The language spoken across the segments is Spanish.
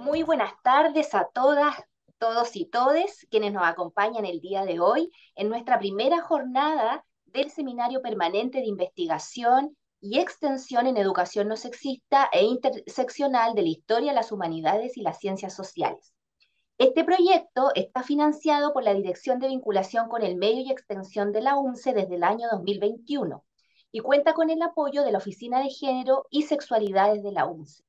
Muy buenas tardes a todas, todos y todes quienes nos acompañan el día de hoy en nuestra primera jornada del Seminario Permanente de Investigación y Extensión en Educación No Sexista e Interseccional de la Historia, las Humanidades y las Ciencias Sociales. Este proyecto está financiado por la Dirección de Vinculación con el Medio y Extensión de la UNCE desde el año 2021 y cuenta con el apoyo de la Oficina de Género y Sexualidades de la UNCE.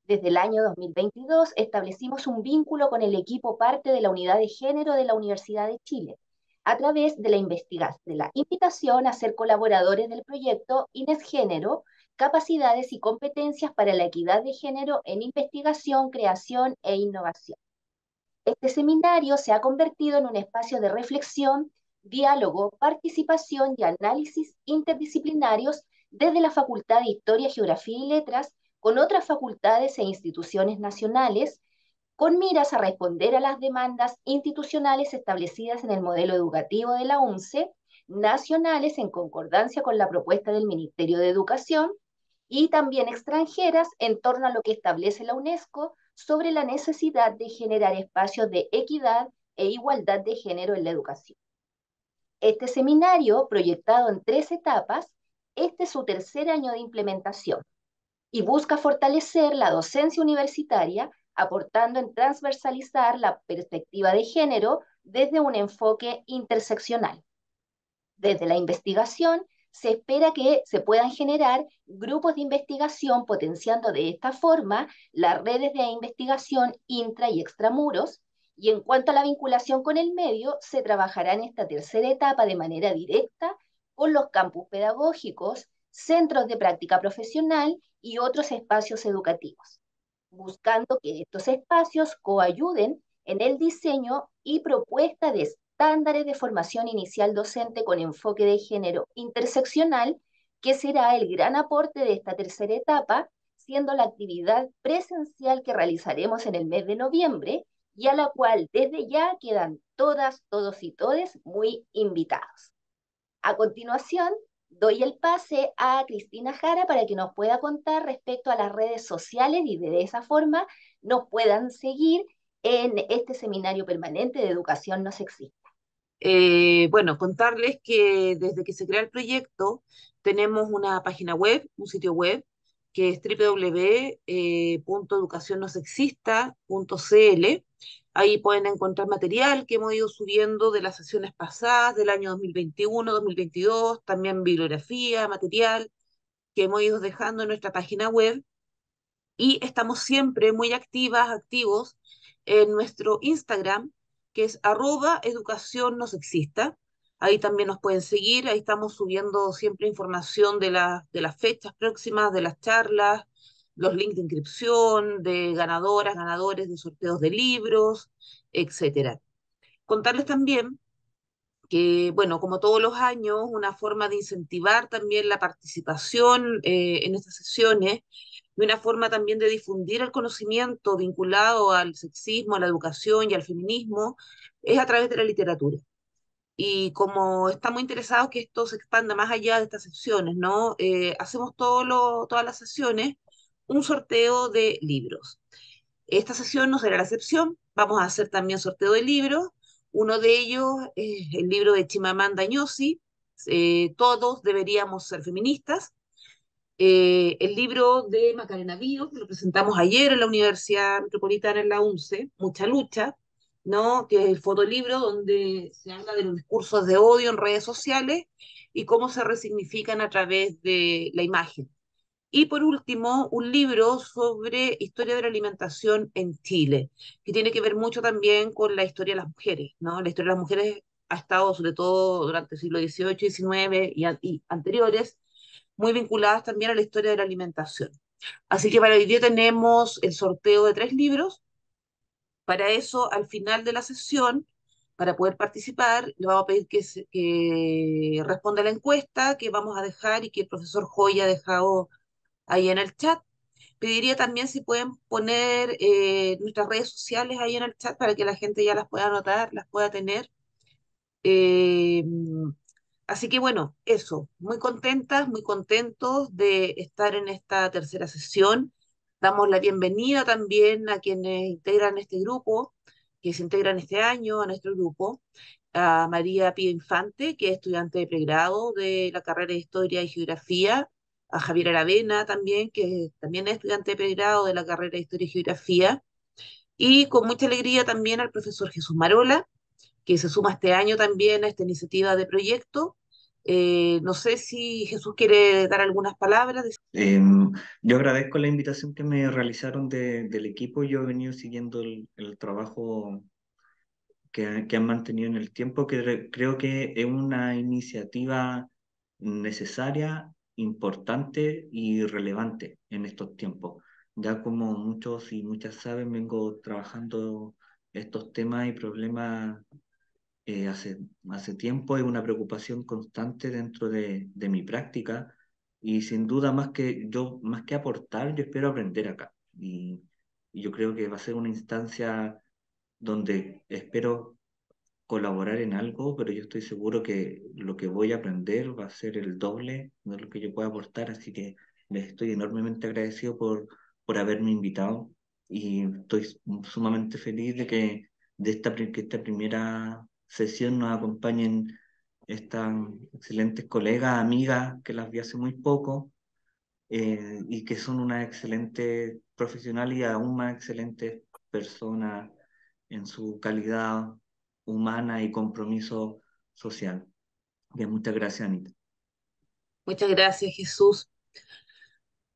Desde el año 2022 establecimos un vínculo con el equipo parte de la Unidad de Género de la Universidad de Chile, a través de de la invitación a ser colaboradores del proyecto INES Género, capacidades y competencias para la equidad de género en investigación, creación e innovación. Este seminario se ha convertido en un espacio de reflexión, diálogo, participación y análisis interdisciplinarios desde la Facultad de Historia, Geografía y Letras con otras facultades e instituciones nacionales, con miras a responder a las demandas institucionales establecidas en el modelo educativo de la UNCE, nacionales en concordancia con la propuesta del Ministerio de Educación, y también extranjeras en torno a lo que establece la UNESCO sobre la necesidad de generar espacios de equidad e igualdad de género en la educación. Este seminario, proyectado en 3 etapas, este es su tercer año de implementación y busca fortalecer la docencia universitaria, aportando en transversalizar la perspectiva de género desde un enfoque interseccional. Desde la investigación, se espera que se puedan generar grupos de investigación potenciando de esta forma las redes de investigación intra y extramuros, y en cuanto a la vinculación con el medio, se trabajará en esta tercera etapa de manera directa con los campus pedagógicos, centros de práctica profesional y otros espacios educativos, buscando que estos espacios coayuden en el diseño y propuesta de estándares de formación inicial docente con enfoque de género interseccional, que será el gran aporte de esta tercera etapa, siendo la actividad presencial que realizaremos en el mes de noviembre y a la cual desde ya quedan todas, todos y todes muy invitados. A continuación, doy el pase a Cristina Jara para que nos pueda contar respecto a las redes sociales y de esa forma nos puedan seguir en este seminario permanente de educación no sexista. Bueno, contarles que desde que se crea el proyecto tenemos una página web, un sitio web, que es www.educacionnosexista.cl. Ahí pueden encontrar material que hemos ido subiendo de las sesiones pasadas del año 2021, 2022, también bibliografía, material que hemos ido dejando en nuestra página web. Y estamos siempre muy activas, activos en nuestro Instagram, que es @educación no sexista. Ahí también nos pueden seguir, ahí estamos subiendo siempre información de las fechas próximas, de las charlas, los links de inscripción, de ganadoras, ganadores de sorteos de libros, etcétera. Contarles también que, bueno, como todos los años, una forma de incentivar también la participación en estas sesiones y una forma también de difundir el conocimiento vinculado al sexismo, a la educación y al feminismo es a través de la literatura. Y como estamos interesados que esto se expanda más allá de estas sesiones, ¿no? Hacemos todas las sesiones un sorteo de libros. Esta sesión no será la excepción. Vamos a hacer también sorteo de libros. Uno de ellos es el libro de Chimamanda Ngozi, Todos deberíamos ser feministas. El libro de Macarena Bío, que lo presentamos ayer en la Universidad Metropolitana en la UNCE, Mucha Lucha, ¿no? Que es el fotolibro donde se habla de los discursos de odio en redes sociales y cómo se resignifican a través de la imagen. Y por último, un libro sobre historia de la alimentación en Chile, que tiene que ver mucho también con la historia de las mujeres, ¿no? La historia de las mujeres ha estado, sobre todo durante el siglo XVIII, XIX y anteriores, muy vinculadas también a la historia de la alimentación. Así que para hoy día tenemos el sorteo de 3 libros. Para eso, al final de la sesión, para poder participar, le vamos a pedir que responda a la encuesta que vamos a dejar y que el profesor Joya ha dejado ahí en el chat. Pediría también si pueden poner nuestras redes sociales ahí en el chat para que la gente ya las pueda anotar, las pueda tener. Eh, Así que bueno, eso, muy contentas, muy contentos de estar en esta tercera sesión. Damos la bienvenida también a quienes integran este grupo, que se integran este año a nuestro grupo, a María Pía Infante, que es estudiante de pregrado de la carrera de Historia y Geografía, a Javier Aravena también, que también es estudiante de pregrado de la carrera de Historia y Geografía, y con mucha alegría también al profesor Jesús Marola, que se suma este año también a esta iniciativa de proyecto. No sé si Jesús quiere dar algunas palabras. Yo agradezco la invitación que me realizaron del equipo. Yo he venido siguiendo el trabajo que han mantenido en el tiempo, que creo que es una iniciativa necesaria, importante y relevante en estos tiempos. Ya como muchos y muchas saben, vengo trabajando estos temas y problemas hace tiempo. Es una preocupación constante dentro de mi práctica y sin duda más que aportar, yo espero aprender acá. Y yo creo que va a ser una instancia donde espero colaborar en algo, pero yo estoy seguro que lo que voy a aprender va a ser el doble de lo que yo pueda aportar, así que les estoy enormemente agradecido por haberme invitado y estoy sumamente feliz de que esta primera sesión nos acompañen estas excelentes colegas, amigas que las vi hace muy poco, y que son una excelente profesional y aún más excelentes personas en su calidad humana y compromiso social. Bien, muchas gracias, Anita. Muchas gracias, Jesús.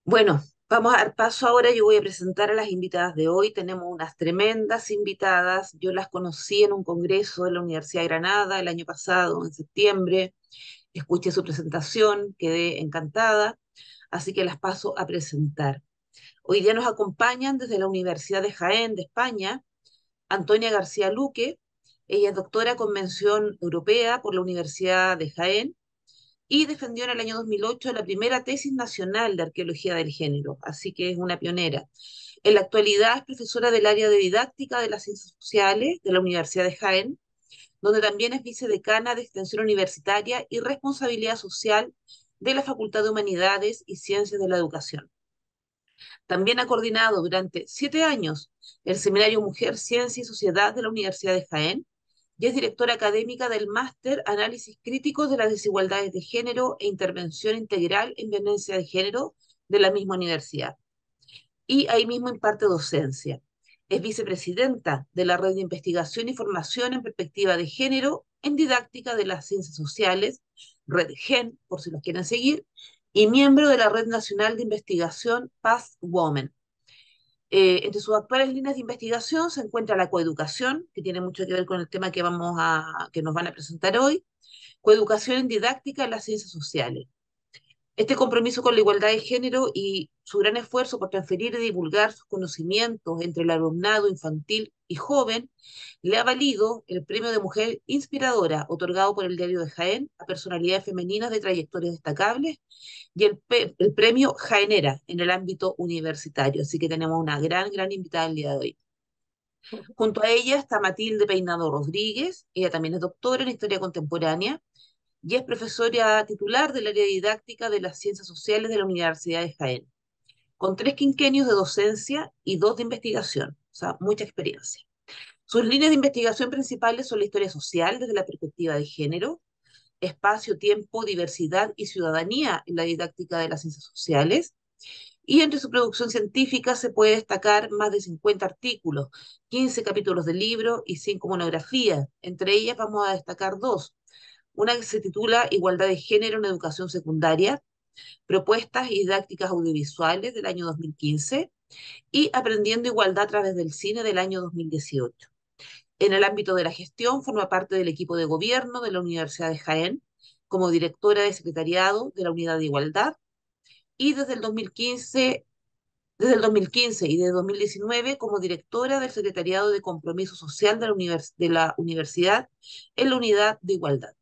Bueno, vamos a dar paso ahora. Yo voy a presentar a las invitadas de hoy. Tenemos unas tremendas invitadas. Yo las conocí en un congreso de la Universidad de Granada el año pasado, en septiembre. Escuché su presentación, quedé encantada, así que las paso a presentar. Hoy día nos acompañan desde la Universidad de Jaén, de España, Antonia García Luque. Ella es doctora con mención europea por la Universidad de Jaén y defendió en el año 2008 la primera tesis nacional de arqueología del género, así que es una pionera. En la actualidad es profesora del área de didáctica de las ciencias sociales de la Universidad de Jaén, donde también es vicedecana de extensión universitaria y responsabilidad social de la Facultad de Humanidades y Ciencias de la Educación. También ha coordinado durante 7 años el Seminario Mujer, Ciencia y Sociedad de la Universidad de Jaén y es directora académica del Máster Análisis Crítico de las Desigualdades de Género e Intervención Integral en Violencia de Género de la misma universidad. Y ahí mismo imparte docencia. Es vicepresidenta de la Red de Investigación y Formación en Perspectiva de Género en Didáctica de las Ciencias Sociales, Red GEN, por si los quieren seguir, y miembro de la Red Nacional de Investigación Past Women. Entre sus actuales líneas de investigación se encuentra la coeducación, que tiene mucho que ver con el tema que nos van a presentar hoy, coeducación en didáctica en las ciencias sociales. Este compromiso con la igualdad de género y su gran esfuerzo por transferir y divulgar sus conocimientos entre el alumnado infantil y joven le ha valido el Premio de Mujer Inspiradora, otorgado por el Diario de Jaén a personalidades femeninas de trayectorias destacables, y el Premio Jaenera en el ámbito universitario. Así que tenemos una gran invitada el día de hoy. Junto a ella está Matilde Peinado Rodríguez, ella también es doctora en Historia Contemporánea y es profesora titular del área didáctica de las Ciencias Sociales de la Universidad de Jaén, con 3 quinquenios de docencia y 2 de investigación, o sea, mucha experiencia. Sus líneas de investigación principales son la historia social desde la perspectiva de género, espacio, tiempo, diversidad y ciudadanía en la didáctica de las ciencias sociales, y entre su producción científica se puede destacar más de 50 artículos, 15 capítulos de libro y 5 monografías. Entre ellas vamos a destacar dos. Una que se titula Igualdad de Género en Educación Secundaria, Propuestas y Didácticas Audiovisuales del año 2015 y Aprendiendo Igualdad a través del cine del año 2018. En el ámbito de la gestión forma parte del equipo de gobierno de la Universidad de Jaén como directora de secretariado de la Unidad de Igualdad y desde el 2015 y de 2019 como directora del Secretariado de Compromiso Social de la Universidad en la Unidad de Igualdad.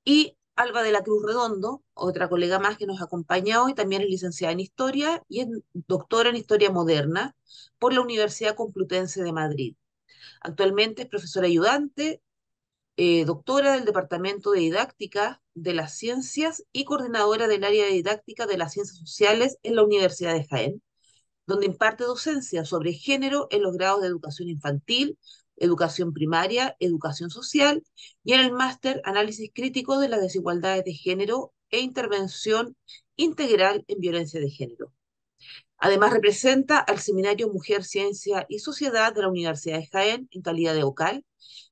Y Alba de la Cruz Redondo, otra colega más que nos acompaña hoy, también es licenciada en Historia y es doctora en Historia Moderna por la Universidad Complutense de Madrid. Actualmente es profesora ayudante, doctora del Departamento de Didáctica de las Ciencias y coordinadora del área de didáctica de las Ciencias Sociales en la Universidad de Jaén, donde imparte docencia sobre género en los grados de educación infantil, educación primaria, educación social y en el máster Análisis crítico de las desigualdades de género e intervención integral en violencia de género. Además, representa al Seminario Mujer, Ciencia y Sociedad de la Universidad de Jaén en calidad de vocal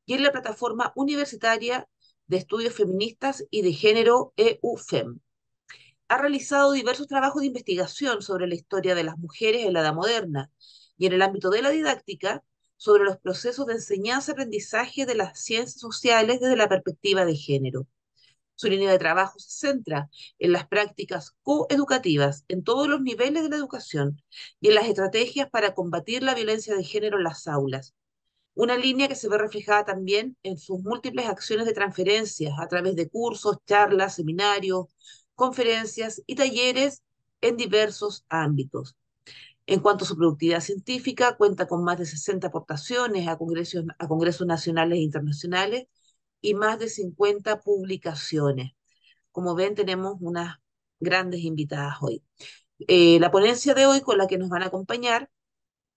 y en la plataforma universitaria de estudios feministas y de género EUFEM. Ha realizado diversos trabajos de investigación sobre la historia de las mujeres en la Edad Moderna y en el ámbito de la didáctica sobre los procesos de enseñanza-aprendizaje de las ciencias sociales desde la perspectiva de género. Su línea de trabajo se centra en las prácticas coeducativas en todos los niveles de la educación y en las estrategias para combatir la violencia de género en las aulas. Una línea que se ve reflejada también en sus múltiples acciones de transferencias a través de cursos, charlas, seminarios, conferencias y talleres en diversos ámbitos. En cuanto a su productividad científica, cuenta con más de 60 aportaciones a congresos nacionales e internacionales y más de 50 publicaciones. Como ven, tenemos unas grandes invitadas hoy. La ponencia de hoy con la que nos van a acompañar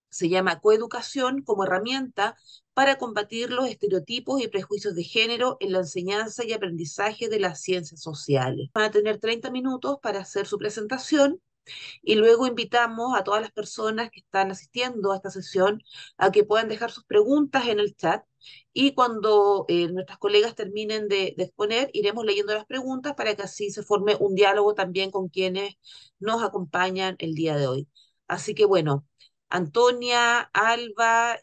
se llama Coeducación como herramienta para combatir los estereotipos y prejuicios de género en la enseñanza y aprendizaje de las ciencias sociales. Van a tener 30 minutos para hacer su presentación y luego invitamos a todas las personas que están asistiendo a esta sesión a que puedan dejar sus preguntas en el chat y cuando nuestras colegas terminen de exponer, iremos leyendo las preguntas para que así se forme un diálogo también con quienes nos acompañan el día de hoy. Así que bueno, Antonia, Alba,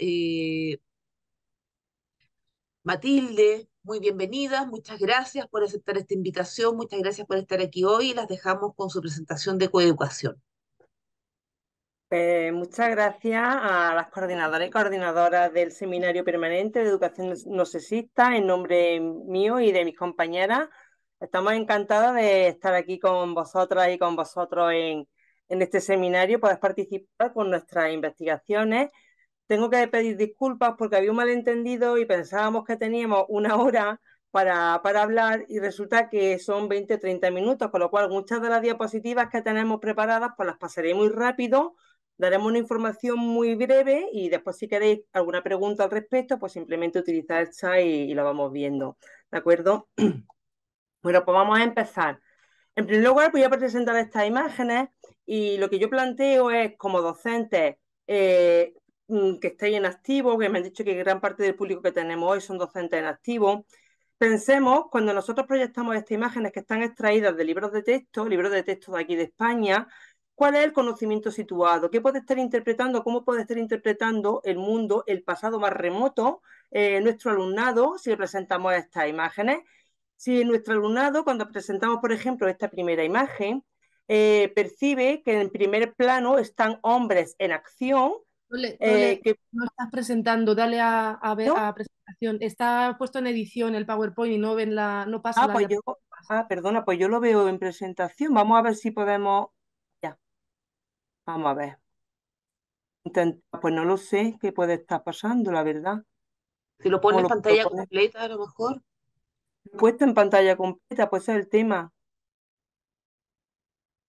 Matilde, muy bienvenidas, muchas gracias por aceptar esta invitación, muchas gracias por estar aquí hoy y las dejamos con su presentación de coeducación. Muchas gracias a las coordinadoras y coordinadoras del Seminario Permanente de Educación No Sexista, en nombre mío y de mis compañeras. Estamos encantadas de estar aquí con vosotras y con vosotros en este seminario, poder participar con nuestras investigaciones. Tengo que pedir disculpas porque había un malentendido y pensábamos que teníamos una hora para hablar y resulta que son 20 o 30 minutos, con lo cual muchas de las diapositivas que tenemos preparadas pues las pasaré muy rápido. Daremos una información muy breve y después si queréis alguna pregunta al respecto, pues simplemente utilizar el chat y lo vamos viendo. ¿De acuerdo? Bueno, pues vamos a empezar. En primer lugar, voy a presentar estas imágenes y lo que yo planteo es, como docentes que estéis en activo, que me han dicho que gran parte del público que tenemos hoy son docentes en activo, pensemos, cuando nosotros proyectamos estas imágenes que están extraídas de libros de texto de aquí de España, ¿cuál es el conocimiento situado? ¿Qué puede estar interpretando? ¿Cómo puede estar interpretando el mundo, el pasado más remoto, nuestro alumnado, si presentamos estas imágenes? Si nuestro alumnado, cuando presentamos, por ejemplo, esta primera imagen, percibe que en primer plano están hombres en acción. No estás presentando, dale a ver ¿No? a presentación. Está puesto en edición el PowerPoint y no pasa la Pues perdona, pues yo lo veo en presentación. Vamos a ver si podemos. Ya, vamos a ver. Pues no lo sé qué puede estar pasando, la verdad. Si lo ¿Cómo pones lo puedo pantalla poner? completa, a lo mejor. Puesto en pantalla completa, pues ese es el tema.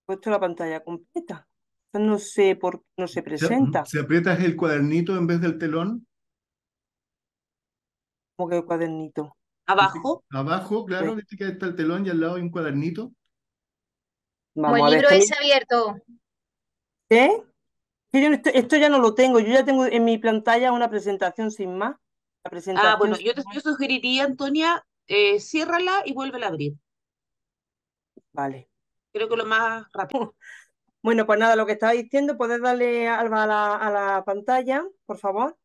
Puesto la pantalla completa. No sé por qué no se presenta. Si aprietas el cuadernito en vez del telón, ¿Cómo que el cuadernito? Abajo, abajo, claro, viste que está el telón y al lado hay un cuadernito. Como el Vamos a ver. libro es abierto. ¿Eh? Que yo esto ya no lo tengo. Yo ya tengo en mi pantalla una presentación sin más. La presentación bueno, sin yo más. sugeriría, Antonia, ciérrala y vuélvela a abrir. Vale. Creo que lo más rápido. Bueno, pues nada, lo que estaba diciendo, puedes darle Alba a la pantalla, por favor.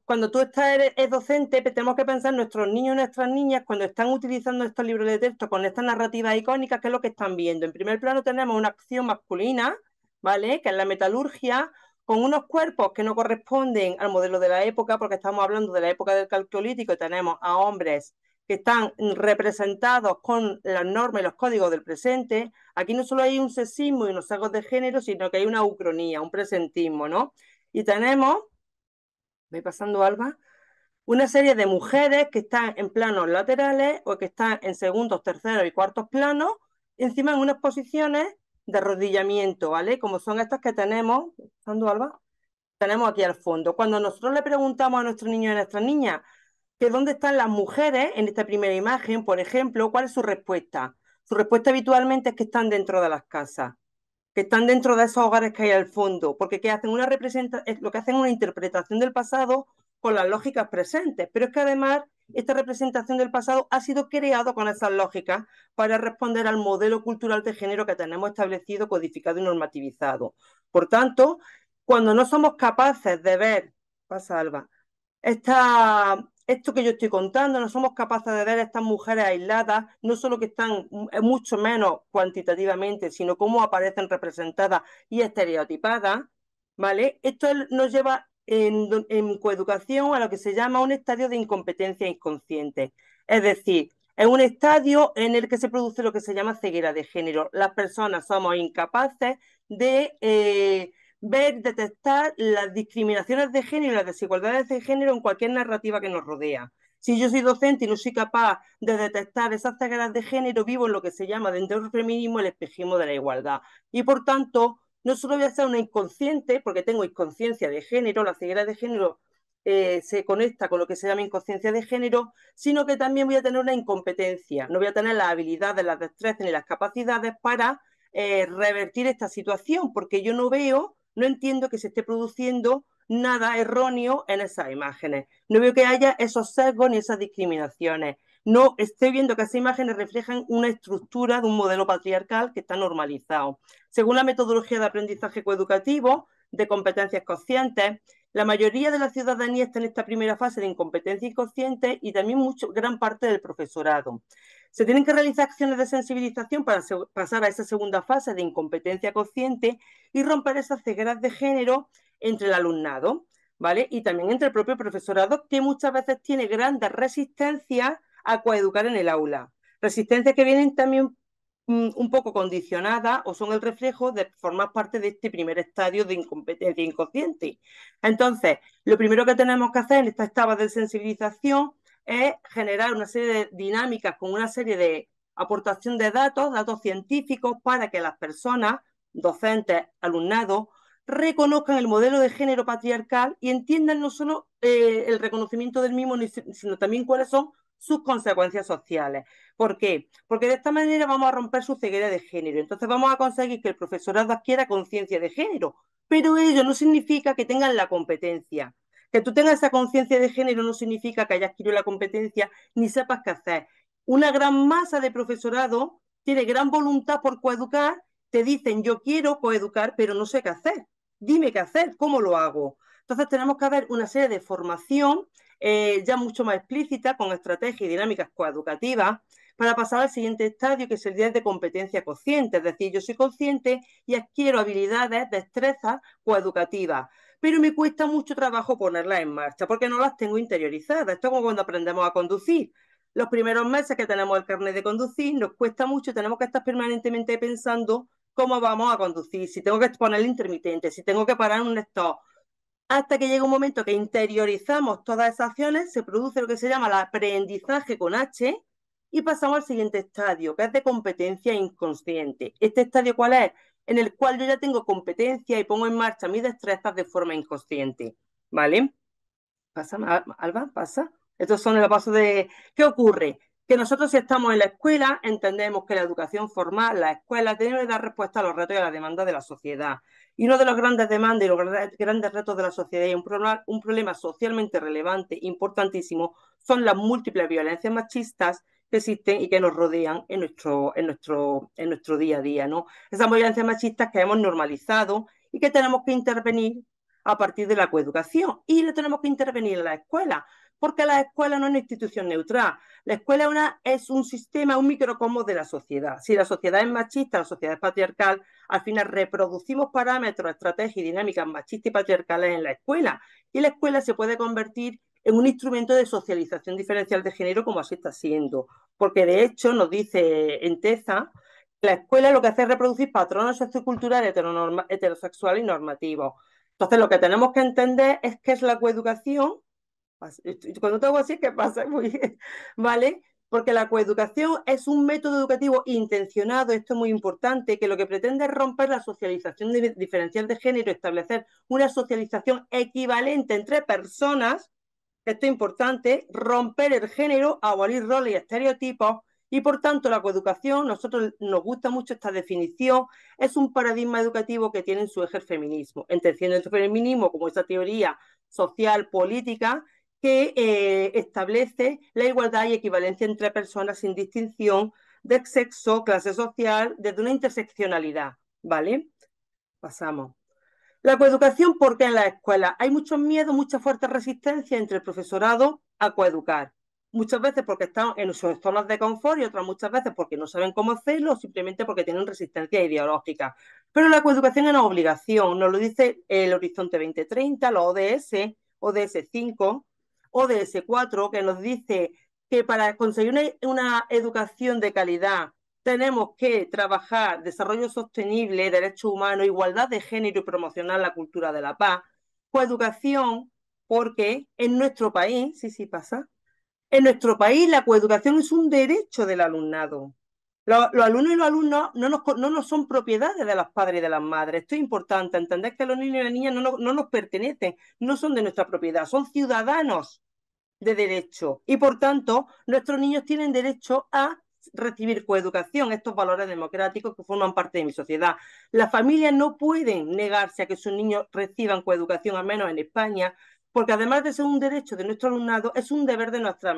Cuando tú eres docente, tenemos que pensar nuestros niños y nuestras niñas cuando están utilizando estos libros de texto con estas narrativas icónicas, ¿qué es lo que están viendo? En primer plano tenemos una acción masculina, ¿vale? Que es la metalurgia, con unos cuerpos que no corresponden al modelo de la época, porque estamos hablando de la época del Calcolítico y tenemos a hombres que están representados con las normas y los códigos del presente. Aquí no solo hay un sexismo y unos sesgos de género, sino que hay una ucronía, un presentismo, ¿no? Y tenemos, voy pasando, Alba, una serie de mujeres que están en planos laterales o que están en segundos, terceros y cuartos planos, encima en unas posiciones de arrodillamiento, ¿vale? Como son estas que tenemos, ¿dónde, Alba? Tenemos aquí al fondo. Cuando nosotros le preguntamos a nuestros niños y a nuestras niñas que dónde están las mujeres en esta primera imagen, por ejemplo, ¿cuál es su respuesta? Su respuesta habitualmente es que están dentro de las casas, que están dentro de esos hogares que hay al fondo, porque ¿qué hacen? Lo que hacen es una interpretación del pasado con las lógicas presentes, pero es que además esta representación del pasado ha sido creado con esas lógicas para responder al modelo cultural de género que tenemos establecido, codificado y normativizado. Por tanto, cuando no somos capaces de ver, pasa Alba, esto que yo estoy contando, no somos capaces de ver estas mujeres aisladas, no solo que están mucho menos cuantitativamente, sino cómo aparecen representadas y estereotipadas, ¿vale? Esto nos lleva en coeducación a lo que se llama un estadio de incompetencia inconsciente. Es decir, es un estadio en el que se produce lo que se llama ceguera de género. Las personas somos incapaces de ver, detectar las discriminaciones de género y las desigualdades de género en cualquier narrativa que nos rodea. Si yo soy docente y no soy capaz de detectar esas cegueras de género, vivo en lo que se llama dentro del feminismo el espejismo de la igualdad. Y por tanto, no solo voy a ser una inconsciente, porque tengo inconsciencia de género, la ceguera de género se conecta con lo que se llama inconsciencia de género, sino que también voy a tener una incompetencia, no voy a tener las habilidades, las destrezas ni las capacidades para revertir esta situación, porque yo no veo, no entiendo que se esté produciendo nada erróneo en esas imágenes. No veo que haya esos sesgos ni esas discriminaciones. No estoy viendo que esas imágenes reflejan una estructura de un modelo patriarcal que está normalizado. Según la metodología de aprendizaje coeducativo de competencias conscientes, la mayoría de la ciudadanía está en esta primera fase de incompetencia inconsciente y también gran parte del profesorado. Se tienen que realizar acciones de sensibilización para pasar a esa segunda fase de incompetencia consciente y romper esas cegueras de género entre el alumnado, ¿vale? Y también entre el propio profesorado, que muchas veces tiene grandes resistencias a coeducar en el aula. Resistencias que vienen también un poco condicionadas o son el reflejo de formar parte de este primer estadio de incompetencia inconsciente. Entonces, lo primero que tenemos que hacer en esta etapa de sensibilización es generar una serie de dinámicas con una serie de aportación de datos científicos, para que las personas, docentes, alumnados, reconozcan el modelo de género patriarcal y entiendan no solo el reconocimiento del mismo, sino también cuáles son sus consecuencias sociales. ¿Por qué? Porque de esta manera vamos a romper su ceguera de género. Entonces vamos a conseguir que el profesorado adquiera conciencia de género, pero ello no significa que tengan la competencia. Que tú tengas esa conciencia de género no significa que hayas adquirido la competencia ni sepas qué hacer. Una gran masa de profesorado tiene gran voluntad por coeducar, te dicen yo quiero coeducar, pero no sé qué hacer. Dime qué hacer, ¿cómo lo hago? Entonces tenemos que haber una serie de formación ya mucho más explícita, con estrategias y dinámicas coeducativas, para pasar al siguiente estadio, que es el de competencia consciente. Es decir, yo soy consciente y adquiero habilidades, destrezas coeducativas, pero me cuesta mucho trabajo ponerlas en marcha porque no las tengo interiorizadas. Esto es como cuando aprendemos a conducir. Los primeros meses que tenemos el carnet de conducir nos cuesta mucho, tenemos que estar permanentemente pensando cómo vamos a conducir, si tengo que poner el intermitente, si tengo que parar un stop, hasta que llega un momento que interiorizamos todas esas acciones, se produce lo que se llama el aprendizaje con H y pasamos al siguiente estadio, que es de competencia inconsciente. ¿Este estadio cuál es? En el cual yo ya tengo competencia y pongo en marcha mis destrezas de forma inconsciente, ¿vale? Pasa, Alba, pasa. Estos son los pasos de... ¿Qué ocurre? Que nosotros, si estamos en la escuela, entendemos que la educación formal, la escuela, tiene que dar respuesta a los retos y a las demandas de la sociedad. Y uno de los grandes demandas y los grandes retos de la sociedad, y un problema socialmente relevante, importantísimo, son las múltiples violencias machistas que existen y que nos rodean en nuestro día a día, ¿no? Esas violencias machistas que hemos normalizado y que tenemos que intervenir a partir de la coeducación. Y le tenemos que intervenir en la escuela, porque la escuela no es una institución neutral. La escuela es un sistema, un microcosmos de la sociedad. Si la sociedad es machista, la sociedad es patriarcal, al final reproducimos parámetros, estrategias y dinámicas machistas y patriarcales en la escuela. Y la escuela se puede convertir en un instrumento de socialización diferencial de género, como así está siendo. Porque de hecho nos dice Enteza, la escuela lo que hace es reproducir patrones socioculturales heterosexuales y normativos. Entonces, lo que tenemos que entender es qué es la coeducación. Cuando te hago así, ¿qué pasa? Muy bien, ¿vale? Porque la coeducación es un método educativo intencionado, esto es muy importante, que lo que pretende es romper la socialización diferencial de género, establecer una socialización equivalente entre personas, esto es importante, romper el género, abolir roles y estereotipos, y por tanto la coeducación, nosotros nos gusta mucho esta definición, es un paradigma educativo que tiene en su eje el feminismo, entendiendo el feminismo como esa teoría social, política, que establece la igualdad y equivalencia entre personas sin distinción de sexo, clase social, desde una interseccionalidad, ¿vale? Pasamos. La coeducación, ¿por qué en la escuela? Hay muchos miedos, mucha fuerte resistencia entre el profesorado a coeducar. Muchas veces porque están en sus zonas de confort y otras muchas veces porque no saben cómo hacerlo o simplemente porque tienen resistencia ideológica. Pero la coeducación es una obligación, nos lo dice el Horizonte 2030, los ODS, ODS 5, ODS 4, que nos dice que para conseguir una educación de calidad tenemos que trabajar desarrollo sostenible, derechos humanos, igualdad de género y promocionar la cultura de la paz, coeducación, porque en nuestro país, sí pasa, en nuestro país la coeducación es un derecho del alumnado. Los alumnos y los alumnos no nos son propiedades de los padres y de las madres. Esto es importante, entender que los niños y las niñas no nos pertenecen, no son de nuestra propiedad, son ciudadanos de derecho y por tanto nuestros niños tienen derecho a recibir coeducación, estos valores democráticos que forman parte de mi sociedad. Las familias no pueden negarse a que sus niños reciban coeducación, al menos en España, porque además de ser un derecho de nuestro alumnado, es un deber de nuestras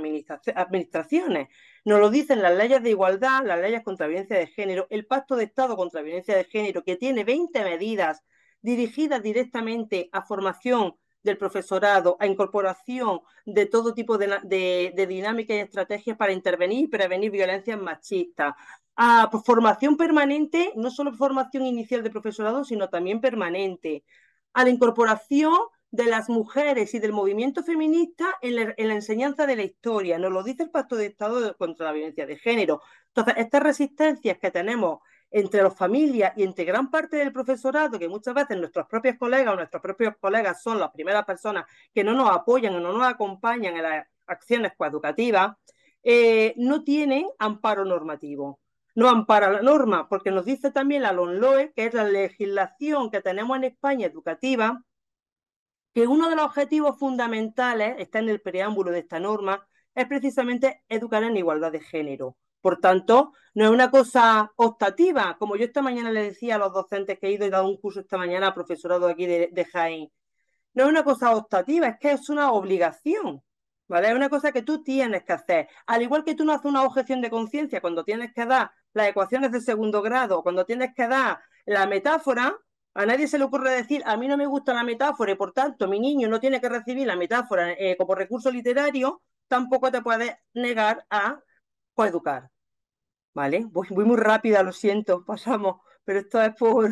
administraciones. Nos lo dicen las leyes de igualdad, las leyes contra violencia de género, el Pacto de Estado contra violencia de género, que tiene 20 medidas dirigidas directamente a formación del profesorado, a incorporación de todo tipo de dinámicas y estrategias para intervenir y prevenir violencias machistas, a formación permanente, no solo formación inicial de profesorado, sino también permanente, a la incorporación de las mujeres y del movimiento feminista en la enseñanza de la historia. Nos lo dice el Pacto de Estado contra la Violencia de Género. Entonces, estas resistencias que tenemos entre las familias y entre gran parte del profesorado, que muchas veces nuestros propios colegas o nuestros propios colegas son las primeras personas que no nos apoyan o no nos acompañan en las acciones coeducativas, no tienen amparo normativo. No ampara la norma, porque nos dice también la LOMLOE, que es la legislación que tenemos en España educativa, que uno de los objetivos fundamentales, está en el preámbulo de esta norma, es precisamente educar en igualdad de género. Por tanto, no es una cosa optativa, como yo esta mañana le decía a los docentes que he ido y dado un curso esta mañana a profesorado aquí de Jaén. No es una cosa optativa, es que es una obligación, ¿vale? Es una cosa que tú tienes que hacer. Al igual que tú no haces una objeción de conciencia cuando tienes que dar las ecuaciones de segundo grado, cuando tienes que dar la metáfora, a nadie se le ocurre decir, a mí no me gusta la metáfora y por tanto mi niño no tiene que recibir la metáfora como recurso literario, tampoco te puedes negar a coeducar, ¿vale? Voy muy rápida, lo siento, pasamos, pero esto es por...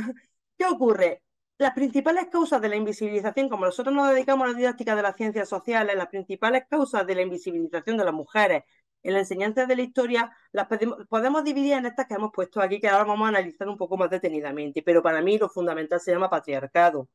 ¿Qué ocurre? Las principales causas de la invisibilización, como nosotros nos dedicamos a la didáctica de las ciencias sociales, las principales causas de la invisibilización de las mujeres en la enseñanza de la historia, las podemos dividir en estas que hemos puesto aquí, que ahora vamos a analizar un poco más detenidamente, pero para mí lo fundamental se llama patriarcado.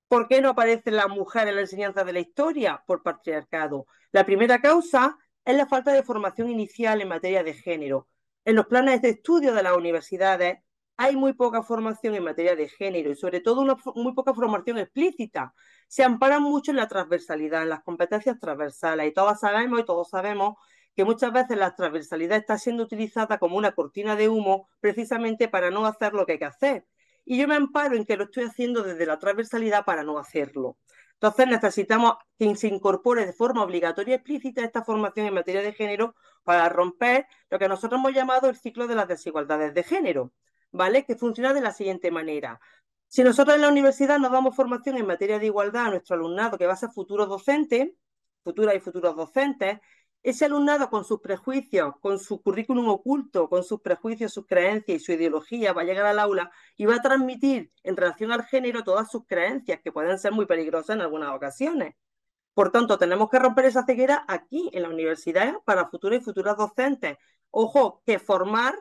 ¿Por qué no aparece la mujer en la enseñanza de la historia? Por patriarcado. La primera causa es la falta de formación inicial en materia de género. En los planes de estudio de las universidades hay muy poca formación en materia de género y sobre todo muy poca formación explícita. Se amparan mucho en la transversalidad, en las competencias transversales y todos sabemos que muchas veces la transversalidad está siendo utilizada como una cortina de humo precisamente para no hacer lo que hay que hacer. Y yo me amparo en que lo estoy haciendo desde la transversalidad para no hacerlo. Entonces necesitamos que se incorpore de forma obligatoria y explícita esta formación en materia de género para romper lo que nosotros hemos llamado el ciclo de las desigualdades de género, ¿vale? Que funciona de la siguiente manera. Si nosotros en la universidad nos damos formación en materia de igualdad a nuestro alumnado, que va a ser futuro docente, futuras y futuros docentes, ese alumnado con sus prejuicios, con su currículum oculto, con sus prejuicios, sus creencias y su ideología va a llegar al aula y va a transmitir en relación al género todas sus creencias, que pueden ser muy peligrosas en algunas ocasiones. Por tanto, tenemos que romper esa ceguera aquí, en la universidad, para futuros y futuras docentes. Ojo, que formar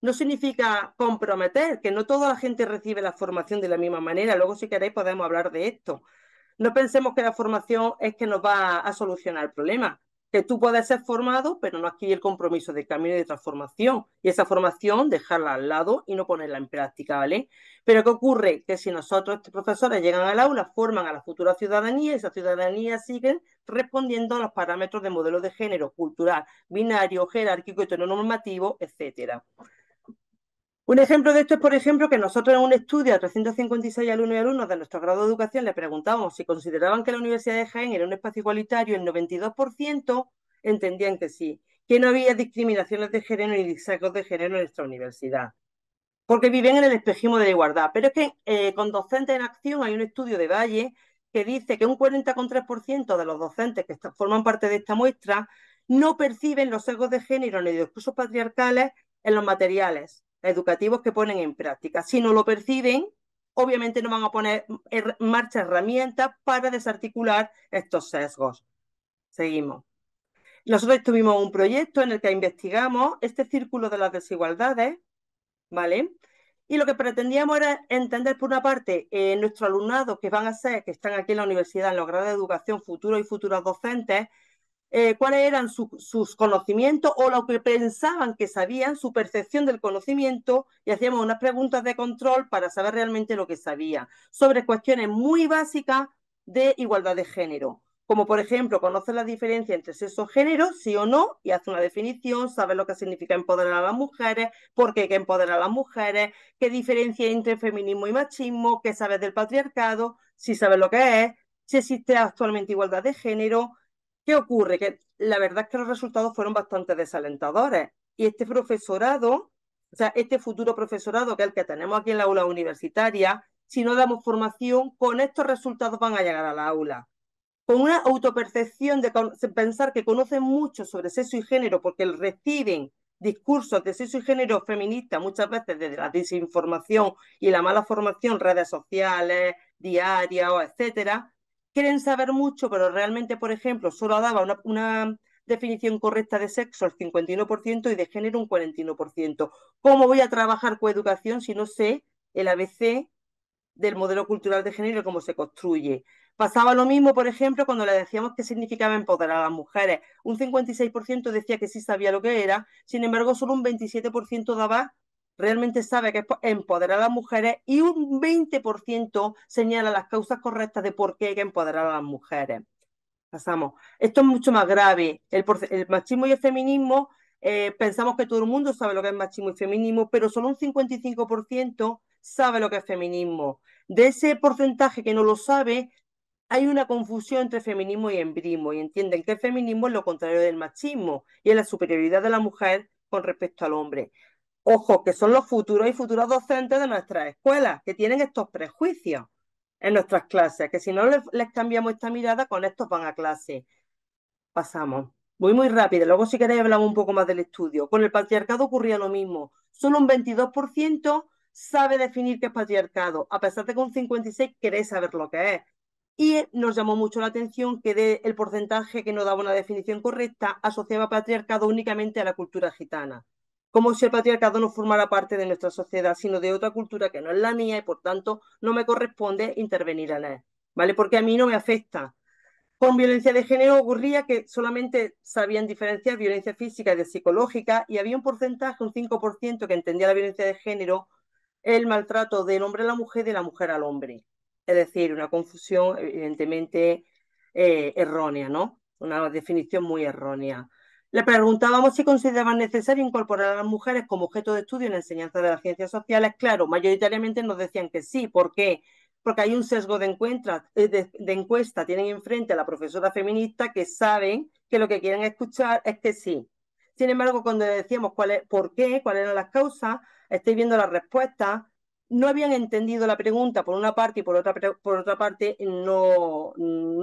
no significa comprometer, que no toda la gente recibe la formación de la misma manera. Luego, si queréis, podemos hablar de esto. No pensemos que la formación es que nos va a solucionar el problema. que tú puedes ser formado, pero no adquirir el compromiso de cambio y de transformación. Y esa formación dejarla al lado y no ponerla en práctica, ¿vale? Pero ¿qué ocurre? Que si nosotros, estos profesores, llegan al aula, forman a la futura ciudadanía, y esa ciudadanía sigue respondiendo a los parámetros de modelo de género cultural, binario, jerárquico, heteronormativo, etcétera. Un ejemplo de esto es, por ejemplo, que nosotros en un estudio a 356 alumnos y alumnas de nuestro grado de educación le preguntábamos si consideraban que la Universidad de Jaén era un espacio igualitario. El 92% entendían que sí, que no había discriminaciones de género ni sesgos de género en nuestra universidad, porque viven en el espejismo de la igualdad. Pero es que con Docentes en Acción hay un estudio de Valle que dice que un 40,3% de los docentes que forman parte de esta muestra no perciben los sesgos de género ni los discursos patriarcales en los materiales educativos que ponen en práctica. Si no lo perciben, obviamente no van a poner en marcha herramientas para desarticular estos sesgos. Seguimos. Nosotros tuvimos un proyecto en el que investigamos este círculo de las desigualdades, ¿vale? Y lo que pretendíamos era entender, por una parte, nuestro alumnado, que están aquí en la universidad, en los grados de educación, futuros y futuras docentes, cuáles eran sus conocimientos o lo que pensaban que sabían, su percepción del conocimiento, y hacíamos unas preguntas de control para saber realmente lo que sabía, sobre cuestiones muy básicas de igualdad de género. Como, por ejemplo, conocer la diferencia entre sexo y género, sí o no, y hace una definición, saber lo que significa empoderar a las mujeres, por qué hay que empoderar a las mujeres, qué diferencia hay entre feminismo y machismo, qué sabes del patriarcado, si sabes lo que es, si existe actualmente igualdad de género. ¿Qué ocurre? Que la verdad es que los resultados fueron bastante desalentadores. Y este profesorado, o sea, este futuro profesorado, que es el que tenemos aquí en la aula universitaria, si no damos formación, con estos resultados van a llegar al aula. Con una autopercepción de pensar que conocen mucho sobre sexo y género porque reciben discursos de sexo y género feminista muchas veces desde la desinformación y la mala formación, redes sociales, diarias, etcétera. Quieren saber mucho, pero realmente, por ejemplo, solo daba una definición correcta de sexo el 51% y de género un 41%. ¿Cómo voy a trabajar coeducación si no sé el ABC del modelo cultural de género y cómo se construye? Pasaba lo mismo, por ejemplo, cuando le decíamos qué significaba empoderar a las mujeres. Un 56% decía que sí sabía lo que era, sin embargo, solo un 27% realmente sabe que es empoderar a las mujeres, y un 20% señala las causas correctas de por qué hay que empoderar a las mujeres. Pasamos. Esto es mucho más grave. El machismo y el feminismo, pensamos que todo el mundo sabe lo que es machismo y feminismo, pero solo un 55% sabe lo que es feminismo. De ese porcentaje que no lo sabe, hay una confusión entre feminismo y embrismo, y entienden que el feminismo es lo contrario del machismo y es la superioridad de la mujer con respecto al hombre. Ojo, que son los futuros y futuras docentes de nuestras escuelas, que tienen estos prejuicios en nuestras clases, que si no les cambiamos esta mirada, con estos van a clase. Pasamos. Voy muy rápido, luego si queréis hablamos un poco más del estudio. Con el patriarcado ocurría lo mismo. Solo un 22% sabe definir qué es patriarcado, a pesar de que un 56% quiere saber lo que es. Y nos llamó mucho la atención que el porcentaje que no daba una definición correcta asociaba patriarcado únicamente a la cultura gitana, como si el patriarcado no formara parte de nuestra sociedad, sino de otra cultura que no es la mía y por tanto no me corresponde intervenir en él, ¿vale? Porque a mí no me afecta. Con violencia de género ocurría que solamente sabían diferenciar violencia física y de psicológica, y había un porcentaje, un 5%, que entendía la violencia de género, el maltrato del hombre a la mujer y de la mujer al hombre. Es decir, una confusión evidentemente errónea, ¿no? Una definición muy errónea. Le preguntábamos si consideraban necesario incorporar a las mujeres como objeto de estudio en la enseñanza de las ciencias sociales. Claro, mayoritariamente nos decían que sí. ¿Por qué? Porque hay un sesgo de encuesta. Tienen enfrente a la profesora feminista que saben que lo que quieren escuchar es que sí. Sin embargo, cuando le decíamos por qué, cuáles eran las causas, estáis viendo las respuestas, no habían entendido la pregunta por una parte, y por otra parte no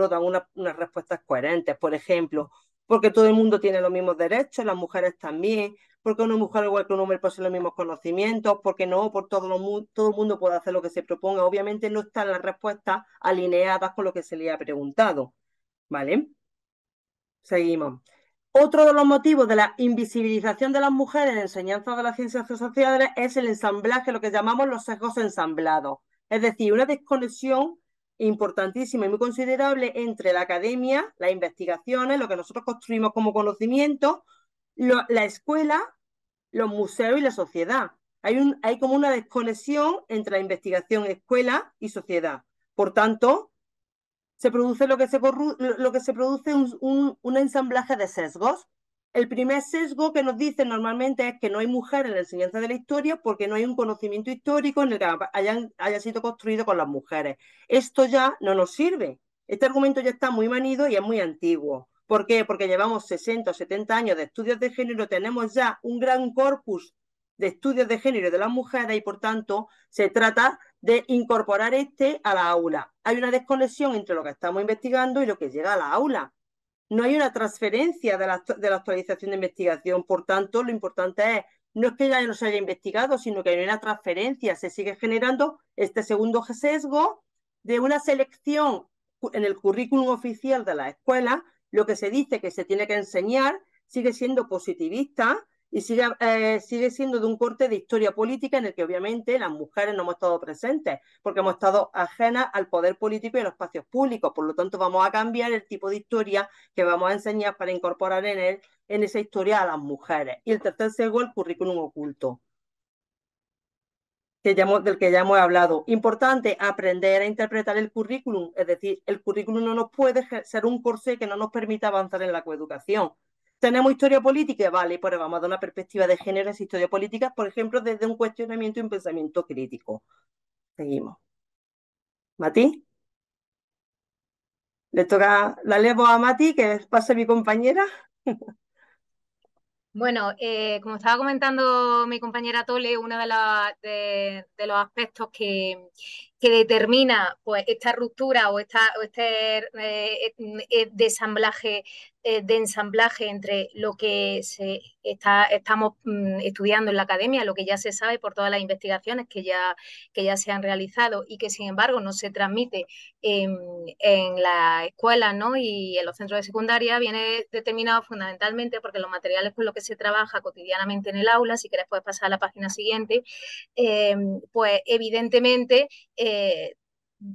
dan unas respuestas coherentes. Por ejemplo, porque todo el mundo tiene los mismos derechos, las mujeres también, porque una mujer igual que un hombre posee los mismos conocimientos, porque no, por todo el mundo puede hacer lo que se proponga. Obviamente no están las respuestas alineadas con lo que se le ha preguntado, ¿vale? Seguimos. Otro de los motivos de la invisibilización de las mujeres en la enseñanza de las ciencias sociales es el ensamblaje, lo que llamamos los sesgos ensamblados. Es decir, una desconexión importantísima y muy considerable entre la academia, las investigaciones, lo que nosotros construimos como conocimiento, la escuela, los museos y la sociedad. Hay como una desconexión entre la investigación, escuela y sociedad. Por tanto, se produce lo que se produce un ensamblaje de sesgos. El primer sesgo que nos dicen normalmente es que no hay mujeres en la enseñanza de la historia porque no hay un conocimiento histórico en el que haya sido construido con las mujeres. Esto ya no nos sirve. Este argumento ya está muy manido y es muy antiguo. ¿Por qué? Porque llevamos 60 o 70 años de estudios de género, tenemos ya un gran corpus de estudios de género de las mujeres y, por tanto, se trata de incorporar a la aula. Hay una desconexión entre lo que estamos investigando y lo que llega a la aula. No hay una transferencia de la actualización de investigación, por tanto, lo importante no es que ya no se haya investigado, sino que hay una transferencia, se sigue generando este segundo sesgo de una selección en el currículum oficial de la escuela, lo que se dice que se tiene que enseñar sigue siendo positivista y sigue siendo de un corte de historia política en el que obviamente las mujeres no hemos estado presentes porque hemos estado ajenas al poder político y a los espacios públicos. Por lo tanto, vamos a cambiar el tipo de historia que vamos a enseñar para incorporar en esa historia a las mujeres. Y el tercer sesgo, el currículum oculto, del que ya hemos hablado. Importante, aprender a interpretar el currículum, es decir, el currículum no nos puede ser un corsé que no nos permita avanzar en la coeducación. ¿Tenemos historia política? Vale, pues vamos a dar una perspectiva de género en historia política, por ejemplo, desde un cuestionamiento y un pensamiento crítico. Seguimos. ¿Mati? Le toca la levo a Mati, que pase mi compañera. Bueno, como estaba comentando mi compañera Tole, uno de los aspectos que determina pues esta ruptura o este de ensamblaje entre lo que estamos estudiando en la academia, lo que ya se sabe por todas las investigaciones que ya se han realizado y que sin embargo no se transmite en la escuela, ¿no? Y en los centros de secundaria, viene determinado fundamentalmente porque los materiales con los que se trabaja cotidianamente en el aula, si quieres puedes pasar a la página siguiente, pues evidentemente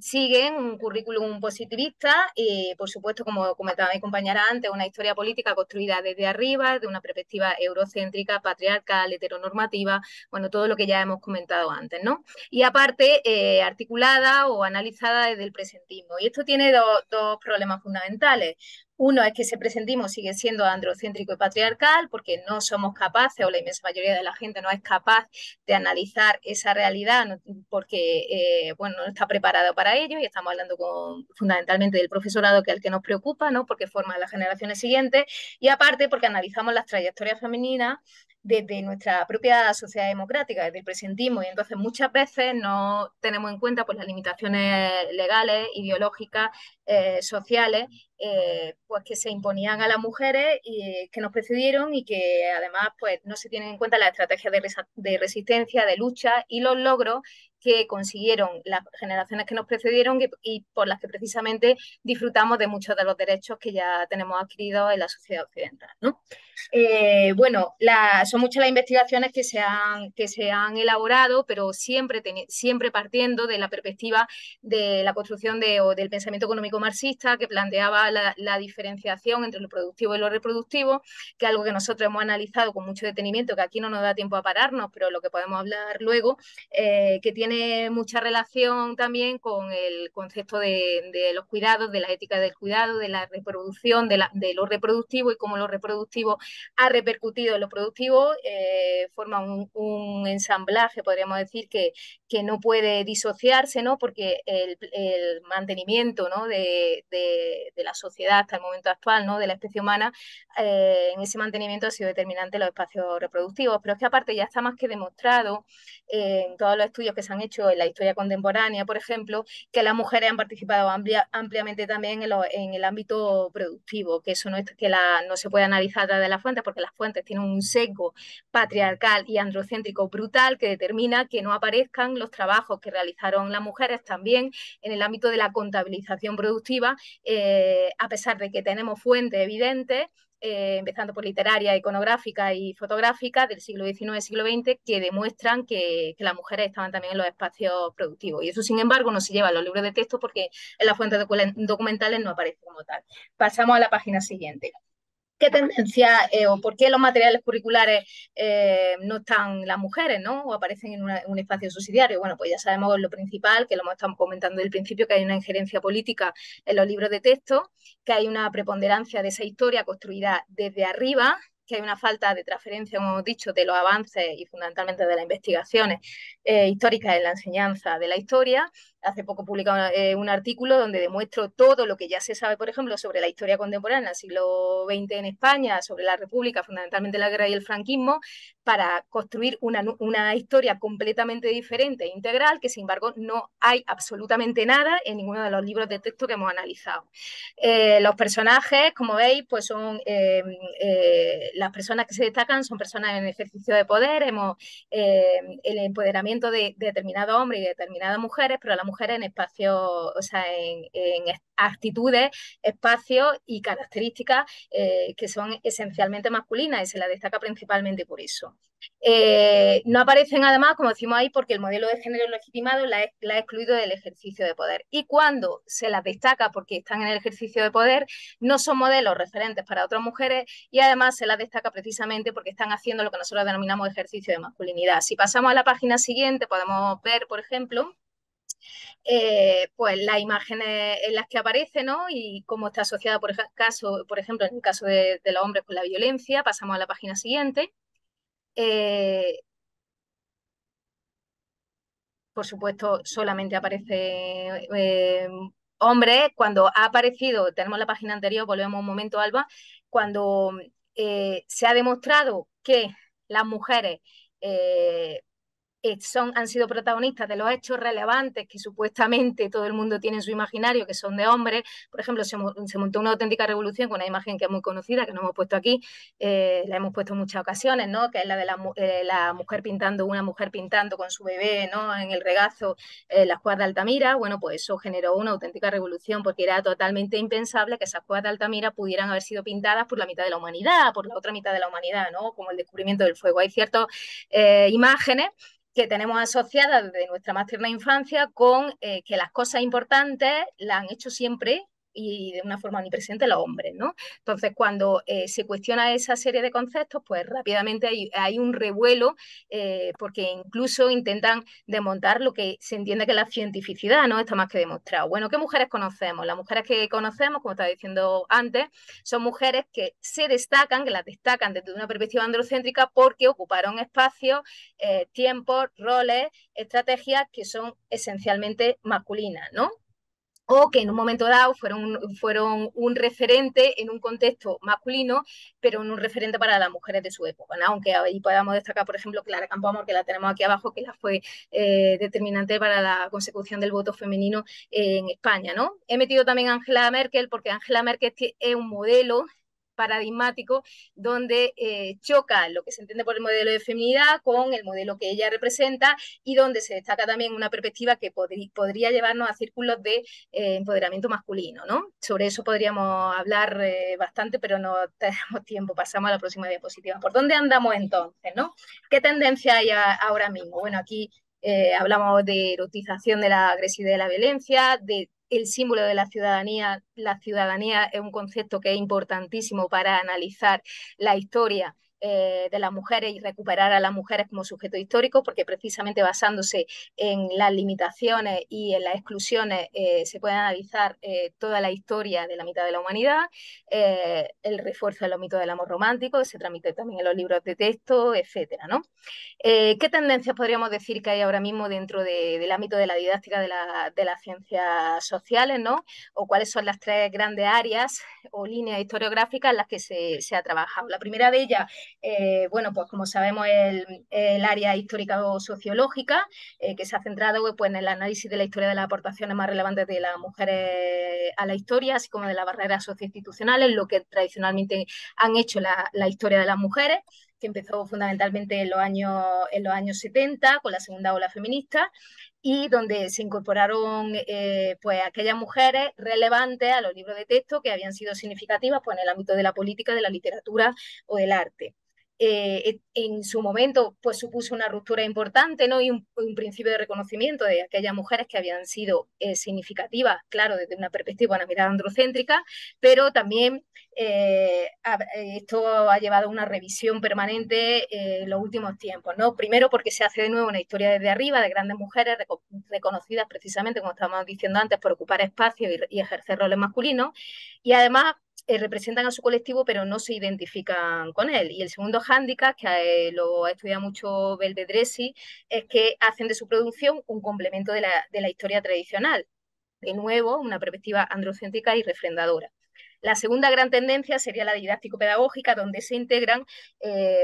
siguen un currículum positivista y, por supuesto, como comentaba mi compañera antes, una historia política construida desde arriba, de una perspectiva eurocéntrica, patriarcal, heteronormativa, bueno, todo lo que ya hemos comentado antes, ¿no? Y aparte, articulada o analizada desde el presentismo. Y esto tiene dos problemas fundamentales. Uno es que ese presentismo sigue siendo androcéntrico y patriarcal porque no somos capaces, o la inmensa mayoría de la gente no es capaz de analizar esa realidad porque bueno, no está preparado para ello y estamos hablando fundamentalmente del profesorado que es el que nos preocupa, ¿no? Porque forma las generaciones siguientes y aparte porque analizamos las trayectorias femeninas desde nuestra propia sociedad democrática, desde el presentismo y entonces muchas veces no tenemos en cuenta pues, las limitaciones legales, ideológicas, sociales pues que se imponían a las mujeres y que nos precedieron y que además pues no se tienen en cuenta las estrategias de resistencia, de lucha y los logros que consiguieron las generaciones que nos precedieron y por las que precisamente disfrutamos de muchos de los derechos que ya tenemos adquiridos en la sociedad occidental, ¿no? Bueno, son muchas las investigaciones que se han elaborado, pero siempre partiendo de la perspectiva de la construcción o del pensamiento económico marxista que planteaba la diferenciación entre lo productivo y lo reproductivo, que es algo que nosotros hemos analizado con mucho detenimiento, que aquí no nos da tiempo a pararnos, pero lo que podemos hablar luego, que tiene mucha relación también con el concepto de los cuidados, de la ética del cuidado, de la reproducción, de lo reproductivo y cómo lo reproductivo ha repercutido en lo productivo, forma un ensamblaje, podríamos decir, que no puede disociarse, ¿no? Porque el mantenimiento, ¿no? de la sociedad hasta el momento actual, ¿no? De la especie humana, en ese mantenimiento ha sido determinante los espacios reproductivos. Pero es que aparte ya está más que demostrado en todos los estudios que se han hecho en la historia contemporánea, por ejemplo, que las mujeres han participado ampliamente también en el ámbito productivo, que eso no, no se puede analizar a través de las fuentes porque las fuentes tienen un sesgo patriarcal y androcéntrico brutal que determina que no aparezcan los trabajos que realizaron las mujeres también en el ámbito de la contabilización productiva, a pesar de que tenemos fuentes evidentes empezando por literaria, iconográfica y fotográfica del siglo XIX y siglo XX, que demuestran que las mujeres estaban también en los espacios productivos. Y eso, sin embargo, no se lleva a los libros de texto porque en las fuentes documentales no aparece como tal. Pasamos a la página siguiente. ¿Qué tendencia o por qué los materiales curriculares no están las mujeres, ¿no? O aparecen en un espacio subsidiario? Bueno, pues ya sabemos lo principal, que lo hemos estado comentando desde el principio, que hay una injerencia política en los libros de texto, que hay una preponderancia de esa historia construida desde arriba, que hay una falta de transferencia, como hemos dicho, de los avances y fundamentalmente de las investigaciones históricas en la enseñanza de la historia. Hace poco publicado un artículo donde demuestro todo lo que ya se sabe, por ejemplo, sobre la historia contemporánea del siglo XX en España, sobre la República, fundamentalmente la guerra y el franquismo, para construir una historia completamente diferente e integral, que sin embargo no hay absolutamente nada en ninguno de los libros de texto que hemos analizado. Los personajes, como veis, pues son las personas que se destacan, son personas en ejercicio de poder, el empoderamiento de determinados hombres y de determinadas mujeres, pero las mujeres en espacios, o sea, en actitudes, espacios y características que son esencialmente masculinas, y se la destaca principalmente por eso. No aparecen además, como decimos ahí, porque el modelo de género legitimado la ha excluido del ejercicio de poder. Y cuando se las destaca porque están en el ejercicio de poder, no son modelos referentes para otras mujeres, y además se las destaca precisamente porque están haciendo lo que nosotros denominamos ejercicio de masculinidad. Si pasamos a la página siguiente, podemos ver, por ejemplo, pues las imágenes en las que aparece, ¿no? Y cómo está asociada, por ejemplo, en el caso de los hombres con la violencia. Pasamos a la página siguiente. Por supuesto, solamente aparece hombres. Cuando ha aparecido, tenemos la página anterior, volvemos un momento, Alba, cuando se ha demostrado que las mujeres han sido protagonistas de los hechos relevantes que supuestamente todo el mundo tiene en su imaginario, que son de hombres. Por ejemplo, se montó una auténtica revolución con una imagen que es muy conocida, que no hemos puesto aquí, la hemos puesto en muchas ocasiones, ¿no? Que es la de una mujer pintando con su bebé, ¿no? En el regazo, las cuevas de Altamira. Bueno, pues eso generó una auténtica revolución, porque era totalmente impensable que esas cuevas de Altamira pudieran haber sido pintadas por la mitad de la humanidad, por la otra mitad de la humanidad, ¿no? Como el descubrimiento del fuego. Hay ciertas imágenes que tenemos asociadas desde nuestra más tierna infancia con que las cosas importantes las han hecho siempre y de una forma omnipresente los hombres, ¿no? Entonces, cuando se cuestiona esa serie de conceptos, pues rápidamente hay un revuelo, porque incluso intentan desmontar lo que se entiende que es la cientificidad, ¿no? Está más que demostrado. Bueno, ¿qué mujeres conocemos? Las mujeres que conocemos, como estaba diciendo antes, son mujeres que se destacan, que las destacan desde una perspectiva androcéntrica porque ocuparon espacios, tiempos, roles, estrategias que son esencialmente masculinas, ¿no? O que en un momento dado fueron un referente en un contexto masculino, pero un referente para las mujeres de su época, ¿no? Aunque ahí podamos destacar, por ejemplo, Clara Campoamor, que la tenemos aquí abajo, que la fue determinante para la consecución del voto femenino en España, ¿no? He metido también a Angela Merkel, porque Angela Merkel es un modelo paradigmático donde choca lo que se entiende por el modelo de feminidad con el modelo que ella representa, y donde se destaca también una perspectiva que podría llevarnos a círculos de empoderamiento masculino, ¿no? Sobre eso podríamos hablar bastante, pero no tenemos tiempo. Pasamos a la próxima diapositiva. ¿Por dónde andamos entonces, no? ¿Qué tendencia hay ahora mismo? Bueno, aquí hablamos de erotización de la agresividad y de la violencia, de el símbolo de la ciudadanía. La ciudadanía es un concepto que es importantísimo para analizar la historia de las mujeres y recuperar a las mujeres como sujetos históricos, porque precisamente basándose en las limitaciones y en las exclusiones se puede analizar toda la historia de la mitad de la humanidad, el refuerzo de los mitos del amor romántico, que se transmite también en los libros de texto, etcétera, ¿no? ¿Qué tendencias podríamos decir que hay ahora mismo dentro del ámbito de la didáctica de las ciencias sociales, ¿no? O cuáles son las tres grandes áreas o líneas historiográficas en las que se ha trabajado. La primera de ellas, bueno, pues como sabemos, el área histórica o sociológica, que se ha centrado pues, en el análisis de la historia de las aportaciones más relevantes de las mujeres a la historia, así como de las barreras socioinstitucionales, lo que tradicionalmente han hecho la historia de las mujeres. que empezó fundamentalmente en los años 70 con la segunda ola feminista y donde se incorporaron pues aquellas mujeres relevantes a los libros de texto que habían sido significativas pues, en el ámbito de la política, de la literatura o del arte. En su momento pues supuso una ruptura importante, ¿no? Y un principio de reconocimiento de aquellas mujeres que habían sido significativas, claro, desde una perspectiva, una mirada androcéntrica, pero también esto ha llevado a una revisión permanente en los últimos tiempos, ¿no? Primero porque se hace de nuevo una historia desde arriba de grandes mujeres reconocidas precisamente, como estábamos diciendo antes, por ocupar espacios y ejercer roles masculinos, y además representan a su colectivo pero no se identifican con él. Y el segundo hándicap, que lo ha estudiado mucho Belvedresi, es que hacen de su producción un complemento de la historia tradicional. De nuevo, una perspectiva androcéntrica y refrendadora. La segunda gran tendencia sería la didáctico-pedagógica, donde se integran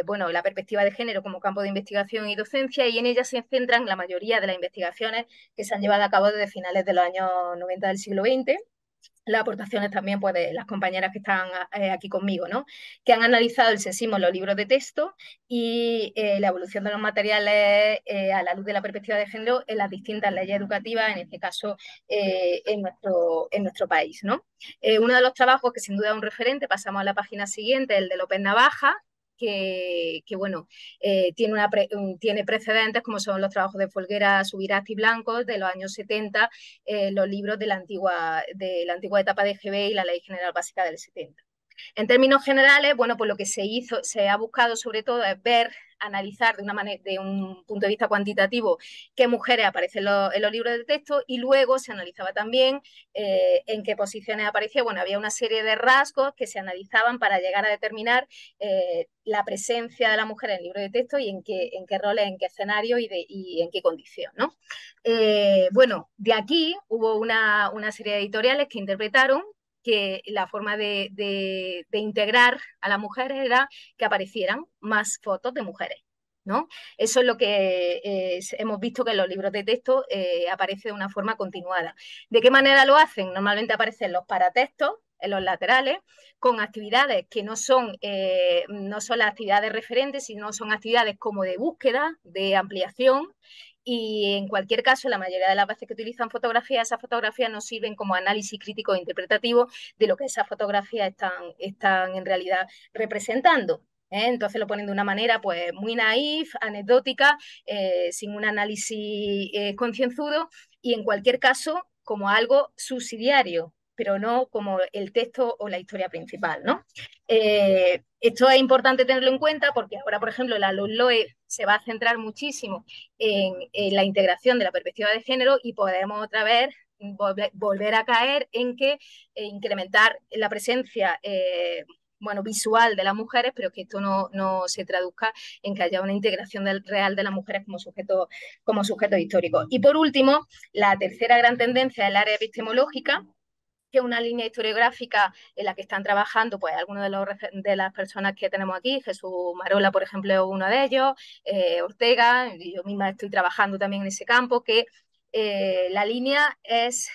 bueno, la perspectiva de género como campo de investigación y docencia, y en ella se centran la mayoría de las investigaciones que se han llevado a cabo desde finales de los años 90 del siglo XX. Las aportaciones también pues, de las compañeras que están aquí conmigo, ¿no? Que han analizado el sexismo en los libros de texto y la evolución de los materiales a la luz de la perspectiva de género en las distintas leyes educativas, en este caso en nuestro país, ¿no? Uno de los trabajos que sin duda es un referente, pasamos a la página siguiente, el de López Navaja, que bueno, tiene precedentes como son los trabajos de Folguera, Subirats y Blancos de los años 70, los libros de la antigua etapa de GB y la Ley General Básica del 70. En términos generales, bueno, pues lo que se ha buscado sobre todo es ver, analizar de un punto de vista cuantitativo qué mujeres aparecen en los libros de texto y luego se analizaba también en qué posiciones aparecía. Bueno, había una serie de rasgos que se analizaban para llegar a determinar la presencia de la mujer en el libro de texto y en qué roles, en qué escenario y en qué condición, ¿no? Bueno, de aquí hubo una serie de editoriales que interpretaron que la forma de integrar a las mujeres era que aparecieran más fotos de mujeres, ¿no? Eso es lo que hemos visto que en los libros de texto aparece de una forma continuada. ¿De qué manera lo hacen? Normalmente aparecen los paratextos en los laterales, con actividades que no son las actividades referentes, sino son actividades como de búsqueda, de ampliación, y en cualquier caso, la mayoría de las veces que utilizan fotografías, esas fotografías nos sirven como análisis crítico e interpretativo de lo que esas fotografías están en realidad representando. Entonces lo ponen de una manera pues muy naif, anecdótica, sin un análisis concienzudo y en cualquier caso como algo subsidiario, pero no como el texto o la historia principal, ¿no? Esto es importante tenerlo en cuenta porque ahora, por ejemplo, la LOE se va a centrar muchísimo en la integración de la perspectiva de género y podemos otra vez volver a caer en que incrementar la presencia bueno, visual de las mujeres, pero que esto no se traduzca en que haya una integración real de las mujeres como sujetos históricos. Y por último, la tercera gran tendencia es el área epistemológica, que es una línea historiográfica en la que están trabajando pues algunas de las personas que tenemos aquí. Jesús Marola, por ejemplo, es uno de ellos, Ortega, y yo misma estoy trabajando también en ese campo, que la línea es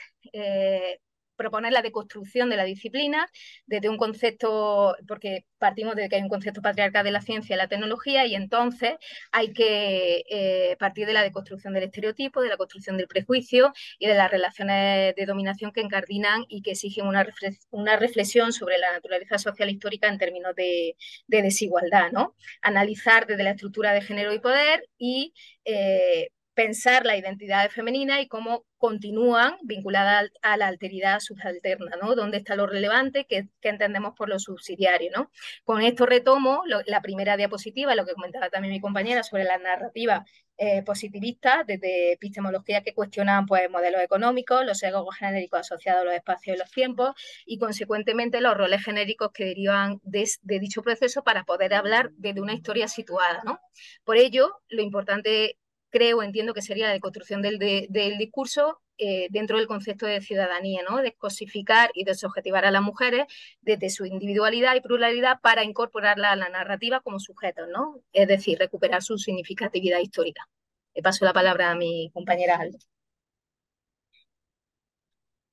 proponer la deconstrucción de la disciplina desde un concepto, porque partimos de que hay un concepto patriarcal de la ciencia y la tecnología, y entonces hay que partir de la deconstrucción del estereotipo, de la construcción del prejuicio y de las relaciones de dominación que encardinan y que exigen una reflexión sobre la naturaleza social histórica en términos de desigualdad, ¿no? Analizar desde la estructura de género y poder y pensar la identidad femenina y cómo continúan vinculadas a la alteridad subalterna, ¿no? ¿Dónde está lo relevante? ¿Qué entendemos por lo subsidiario, ¿no? Con esto retomo la primera diapositiva, lo que comentaba también mi compañera sobre la narrativa positivistas, desde epistemología que cuestionan pues, modelos económicos, los sesgos genéricos asociados a los espacios y los tiempos y, consecuentemente, los roles genéricos que derivan de dicho proceso para poder hablar desde una historia situada, ¿no? Por ello, lo importante entiendo que sería la deconstrucción del discurso dentro del concepto de ciudadanía, ¿no? Descosificar y desobjetivar a las mujeres desde su individualidad y pluralidad para incorporarla a la narrativa como sujetos, ¿no? Es decir, recuperar su significatividad histórica. Le paso la palabra a mi compañera Alba.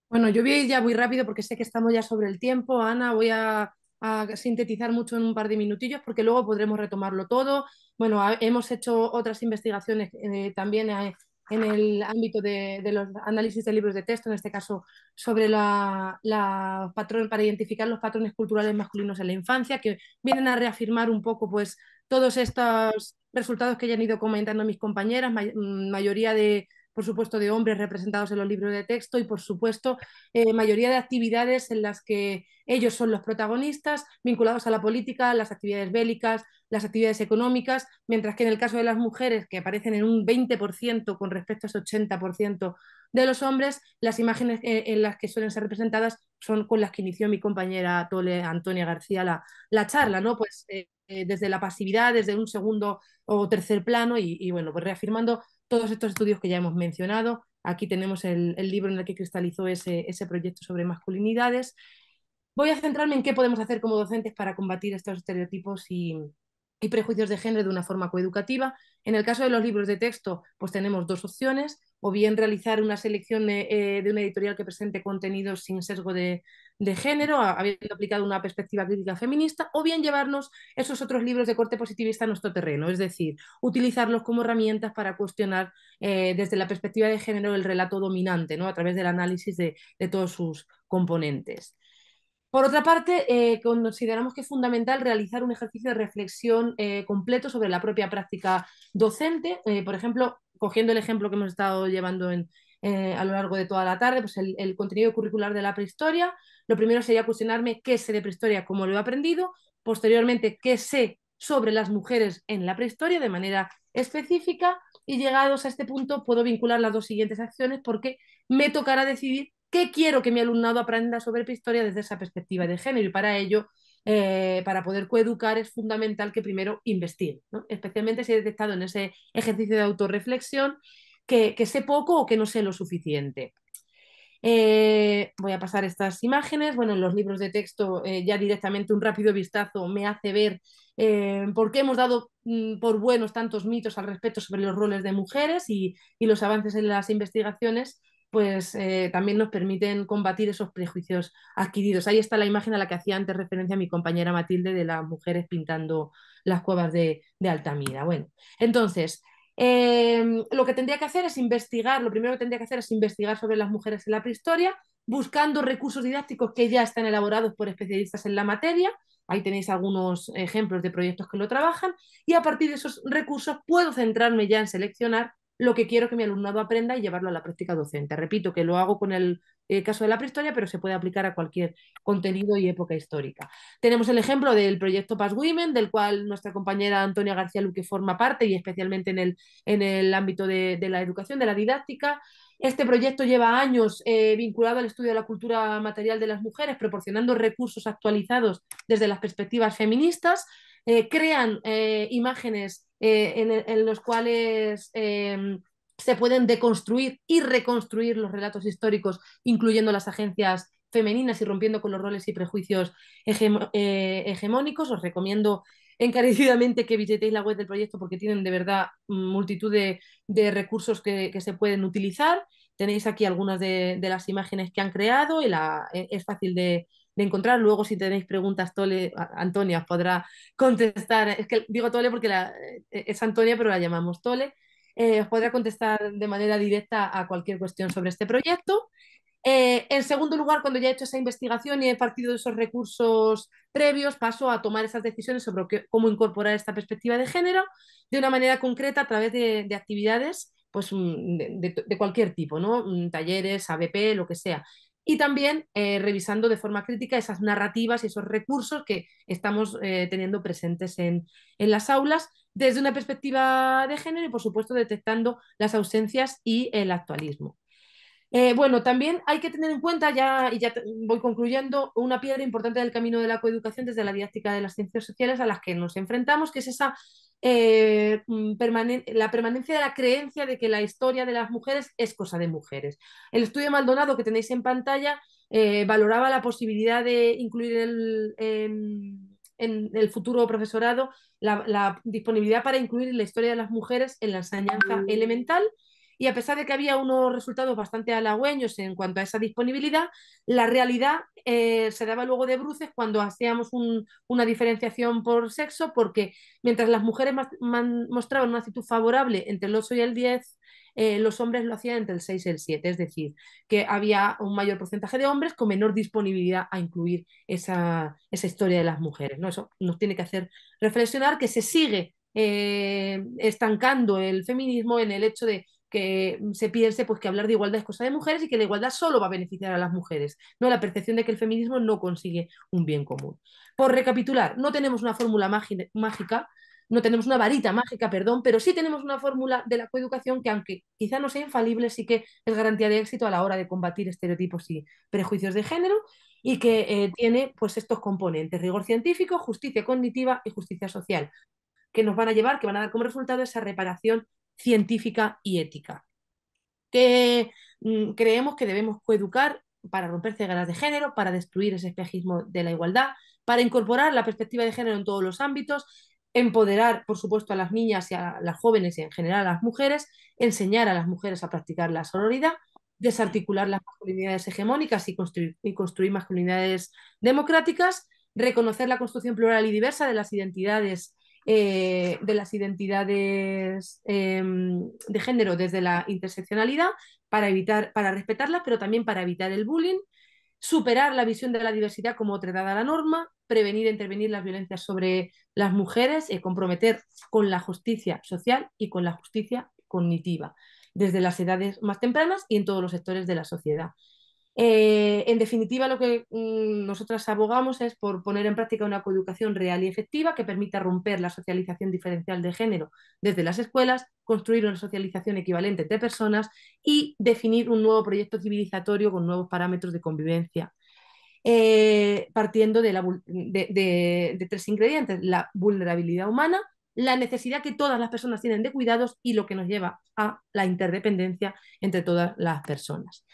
Bueno, yo voy a ir ya muy rápido porque sé que estamos ya sobre el tiempo. Ana, voy a a sintetizar mucho en un par de minutillos porque luego podremos retomarlo todo. Bueno, hemos hecho otras investigaciones también en el ámbito de los análisis de libros de texto, en este caso sobre para identificar los patrones culturales masculinos en la infancia, que vienen a reafirmar un poco pues, todos estos resultados que ya han ido comentando mis compañeras, mayoría de, por supuesto, de hombres representados en los libros de texto y, por supuesto, mayoría de actividades en las que ellos son los protagonistas, vinculados a la política, las actividades bélicas, las actividades económicas, mientras que en el caso de las mujeres, que aparecen en un 20% con respecto a ese 80% de los hombres, las imágenes en las que suelen ser representadas son con las que inició mi compañera Tole Antonia García la charla, ¿no? Pues desde la pasividad, desde un segundo o tercer plano y bueno, pues reafirmando todos estos estudios que ya hemos mencionado. Aquí tenemos el libro en el que cristalizó ese proyecto sobre masculinidades. Voy a centrarme en qué podemos hacer como docentes para combatir estos estereotipos y prejuicios de género de una forma coeducativa. En el caso de los libros de texto, pues tenemos dos opciones, o bien realizar una selección de una editorial que presente contenidos sin sesgo de género, habiendo aplicado una perspectiva crítica feminista, o bien llevarnos esos otros libros de corte positivista a nuestro terreno, es decir, utilizarlos como herramientas para cuestionar desde la perspectiva de género el relato dominante, ¿no? A través del análisis de todos sus componentes. Por otra parte, consideramos que es fundamental realizar un ejercicio de reflexión completo sobre la propia práctica docente. Por ejemplo, cogiendo el ejemplo que hemos estado llevando a lo largo de toda la tarde, pues el contenido curricular de la prehistoria. Lo primero sería cuestionarme qué sé de prehistoria, cómo lo he aprendido. Posteriormente, qué sé sobre las mujeres en la prehistoria de manera específica. Y llegados a este punto, puedo vincular las dos siguientes acciones porque me tocará decidir qué quiero que mi alumnado aprenda sobre prehistoria desde esa perspectiva de género. Y para ello, para poder coeducar, es fundamental que primero investigue, ¿no? Especialmente si he detectado en ese ejercicio de autorreflexión que sé poco o que no sé lo suficiente. Voy a pasar estas imágenes. Bueno, en los libros de texto ya directamente un rápido vistazo me hace ver por qué hemos dado por buenos tantos mitos al respecto sobre los roles de mujeres y los avances en las investigaciones pues también nos permiten combatir esos prejuicios adquiridos. Ahí está la imagen a la que hacía antes referencia mi compañera Matilde de las mujeres pintando las cuevas de Altamira. Bueno, entonces, lo que tendría que hacer es investigar, lo primero que tendría que hacer es investigar sobre las mujeres en la prehistoria, buscando recursos didácticos que ya están elaborados por especialistas en la materia. Ahí tenéis algunos ejemplos de proyectos que lo trabajan y a partir de esos recursos puedo centrarme ya en seleccionar lo que quiero que mi alumnado aprenda y llevarlo a la práctica docente. Repito que lo hago con el caso de la prehistoria, pero se puede aplicar a cualquier contenido y época histórica. Tenemos el ejemplo del proyecto Past Women, del cual nuestra compañera Antonia García Luque forma parte y especialmente en el ámbito de la educación, de la didáctica. Este proyecto lleva años vinculado al estudio de la cultura material de las mujeres, proporcionando recursos actualizados desde las perspectivas feministas, crean imágenes en los cuales se pueden deconstruir y reconstruir los relatos históricos, incluyendo las agencias femeninas y rompiendo con los roles y prejuicios hegemónicos. Os recomiendo encarecidamente que visitéis la web del proyecto porque tienen de verdad multitud de recursos que se pueden utilizar. Tenéis aquí algunas de las imágenes que han creado y es fácil de encontrar. Luego, si tenéis preguntas, Tole, Antonia os podrá contestar. Es que digo Tole porque es Antonia, pero la llamamos Tole. Os podrá contestar de manera directa a cualquier cuestión sobre este proyecto. En segundo lugar, cuando ya he hecho esa investigación y he partido de esos recursos previos, paso a tomar esas decisiones sobre cómo incorporar esta perspectiva de género de una manera concreta a través de actividades pues, de cualquier tipo, ¿no? Talleres, ABP, lo que sea. Y también revisando de forma crítica esas narrativas y esos recursos que estamos teniendo presentes en las aulas desde una perspectiva de género y, por supuesto, detectando las ausencias y el actualismo. Bueno, también hay que tener en cuenta, ya voy concluyendo, una piedra importante del camino de la coeducación desde la didáctica de las ciencias sociales a las que nos enfrentamos, que es esa la permanencia de la creencia de que la historia de las mujeres es cosa de mujeres. El estudio Maldonado que tenéis en pantalla valoraba la posibilidad de incluir en el futuro profesorado la disponibilidad para incluir la historia de las mujeres en la enseñanza elemental y a pesar de que había unos resultados bastante halagüeños en cuanto a esa disponibilidad, la realidad se daba luego de bruces cuando hacíamos una diferenciación por sexo, porque mientras las mujeres mostraban una actitud favorable entre el 8 y el 10, los hombres lo hacían entre el 6 y el 7, es decir, que había un mayor porcentaje de hombres con menor disponibilidad a incluir esa historia de las mujeres, ¿no? Eso nos tiene que hacer reflexionar que se sigue estancando el feminismo en el hecho de que se piense pues, que hablar de igualdad es cosa de mujeres y que la igualdad solo va a beneficiar a las mujeres, no la percepción de que el feminismo no consigue un bien común. Por recapitular, no tenemos una fórmula mágica, no tenemos una varita mágica, perdón, pero sí tenemos una fórmula de la coeducación que, aunque quizá no sea infalible, sí que es garantía de éxito a la hora de combatir estereotipos y prejuicios de género y que tiene pues estos componentes: rigor científico, justicia cognitiva y justicia social, que nos van a llevar, que van a dar como resultado esa reparación científica y ética. Que creemos que debemos coeducar para romper cegueras de género, para destruir ese espejismo de la igualdad, para incorporar la perspectiva de género en todos los ámbitos, empoderar, por supuesto, a las niñas y a las jóvenes y en general a las mujeres, enseñar a las mujeres a practicar la sororidad, desarticular las masculinidades hegemónicas y construir masculinidades democráticas, reconocer la construcción plural y diversa de género desde la interseccionalidad para respetarlas, pero también para evitar el bullying, superar la visión de la diversidad como otredad a la norma, prevenir e intervenir las violencias sobre las mujeres y comprometer con la justicia social y con la justicia cognitiva desde las edades más tempranas y en todos los sectores de la sociedad. En definitiva, lo que nosotras abogamos es por poner en práctica una coeducación real y efectiva que permita romper la socialización diferencial de género desde las escuelas, construir una socialización equivalente entre personas y definir un nuevo proyecto civilizatorio con nuevos parámetros de convivencia. Partiendo de tres ingredientes: la vulnerabilidad humana, la necesidad que todas las personas tienen de cuidados y lo que nos lleva a la interdependencia entre todas las personas.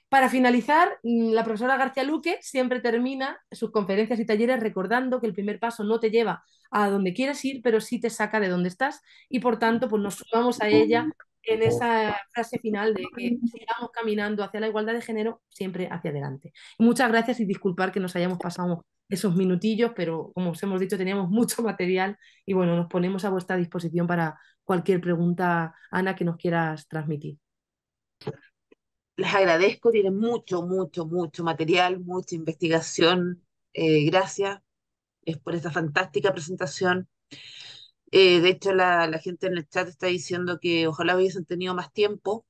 Para finalizar, la profesora García Luque siempre termina sus conferencias y talleres recordando que el primer paso no te lleva a donde quieres ir, pero sí te saca de donde estás, y por tanto pues nos sumamos a ella en esa frase final de que sigamos caminando hacia la igualdad de género, siempre hacia adelante. Muchas gracias y disculpar que nos hayamos pasado esos minutillos, pero como os hemos dicho, teníamos mucho material y bueno, nos ponemos a vuestra disposición para cualquier pregunta, Ana, que nos quieras transmitir. Les agradezco, tienen mucho, mucho, mucho material, mucha investigación. Gracias por esta fantástica presentación. De hecho, la gente en el chat está diciendo que ojalá hubiesen tenido más tiempo,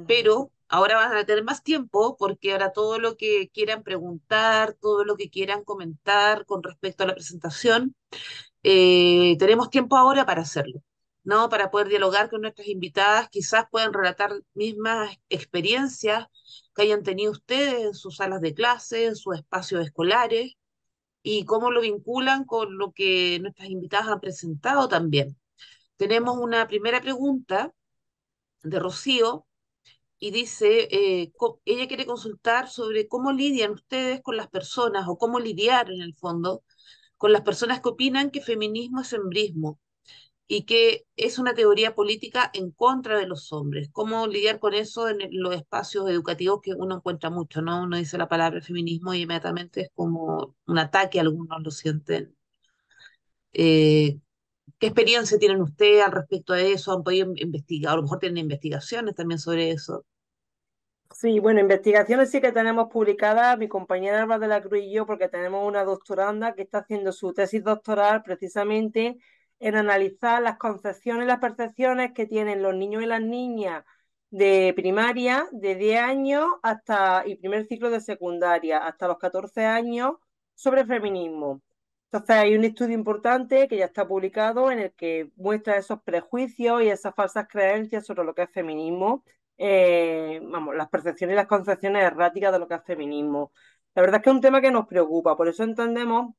pero ahora van a tener más tiempo porque ahora todo lo que quieran preguntar, todo lo que quieran comentar con respecto a la presentación, tenemos tiempo ahora para hacerlo, ¿no? Para poder dialogar con nuestras invitadas, quizás puedan relatar mismas experiencias que hayan tenido ustedes en sus salas de clase, en sus espacios escolares, y cómo lo vinculan con lo que nuestras invitadas han presentado también. Tenemos una primera pregunta de Rocío y dice, ella quiere consultar sobre cómo lidian ustedes con las personas o cómo lidiar en el fondo con las personas que opinan que feminismo es hembrismo y que es una teoría política en contra de los hombres. ¿Cómo lidiar con eso en los espacios educativos que uno encuentra mucho, ¿no? Uno dice la palabra feminismo y inmediatamente es como un ataque, algunos lo sienten. ¿Qué experiencia tienen ustedes al respecto de eso? ¿Han podido investigar? A lo mejor tienen investigaciones también sobre eso. Sí, bueno, investigaciones sí que tenemos publicadas, mi compañera Alba de la Cruz y yo, porque tenemos una doctoranda que está haciendo su tesis doctoral precisamente en analizar las concepciones y las percepciones que tienen los niños y las niñas de primaria, de 10 años y primer ciclo de secundaria, hasta los 14 años, sobre feminismo. Entonces hay un estudio importante que ya está publicado en el que muestra esos prejuicios y esas falsas creencias sobre lo que es feminismo, las percepciones y las concepciones erráticas de lo que es feminismo. La verdad es que es un tema que nos preocupa, por eso entendemos,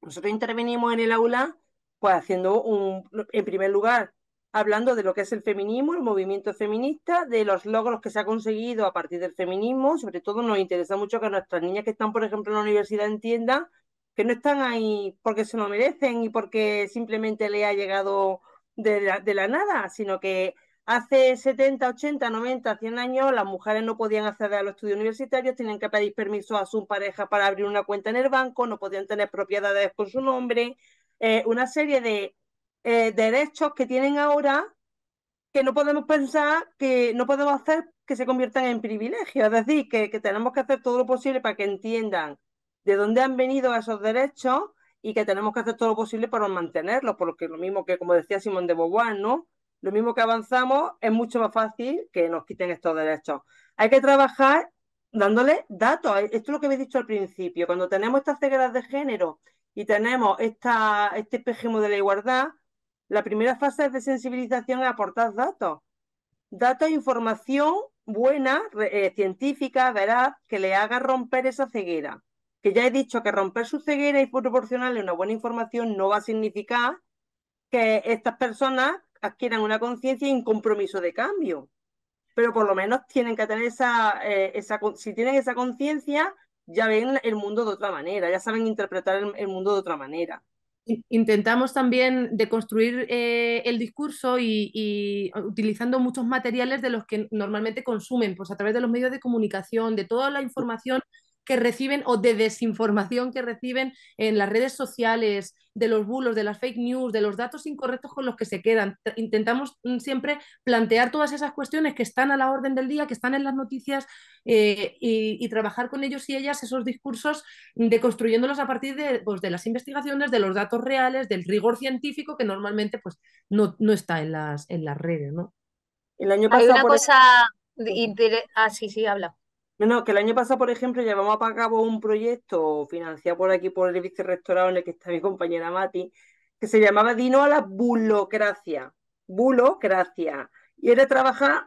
nosotros intervenimos en el aula, pues en primer lugar, hablando de lo que es el feminismo, el movimiento feminista, de los logros que se ha conseguido a partir del feminismo. Sobre todo nos interesa mucho que nuestras niñas que están, por ejemplo, en la universidad entiendan que no están ahí porque se lo merecen y porque simplemente le ha llegado de la nada, sino que Hace 70, 80, 90, 100 años las mujeres no podían acceder a los estudios universitarios, tenían que pedir permiso a su pareja para abrir una cuenta en el banco, no podían tener propiedades con su nombre, una serie de derechos que tienen ahora que no podemos pensar, que no podemos hacer que se conviertan en privilegios. Es decir, que tenemos que hacer todo lo posible para que entiendan de dónde han venido esos derechos y que tenemos que hacer todo lo posible para mantenerlos, porque lo mismo que, como decía Simone de Beauvoir, ¿no? Lo mismo que avanzamos, es mucho más fácil que nos quiten estos derechos. Hay que trabajar dándole datos. Esto es lo que habéis dicho al principio. Cuando tenemos estas cegueras de género y tenemos este espejismo de la igualdad, la primera fase de sensibilización es aportar datos. Datos e información buena, científica, veraz, que le haga romper esa ceguera. Que ya he dicho que romper su ceguera y proporcionarle una buena información no va a significar que estas personas adquieran una conciencia y un compromiso de cambio. Pero por lo menos tienen que tener si tienen esa conciencia, ya ven el mundo de otra manera, ya saben interpretar el mundo de otra manera. Intentamos también deconstruir el discurso y utilizando muchos materiales de los que normalmente consumen, pues a través de los medios de comunicación, de toda la información que reciben o de desinformación que reciben en las redes sociales, de los bulos, de las fake news, de los datos incorrectos con los que se quedan. Intentamos siempre plantear todas esas cuestiones que están a la orden del día, que están en las noticias y trabajar con ellos y ellas esos discursos deconstruyéndolos a partir de, pues, de las investigaciones, de los datos reales, del rigor científico que normalmente pues, no está en las redes, ¿no? El año Hay pasado, una por cosa... sí, sí, habla. No, que el año pasado, por ejemplo, llevamos a cabo un proyecto financiado por aquí por el vicerrectorado en el que está mi compañera Mati, que se llamaba Dino a la bulocracia. Bulocracia. Y era trabajar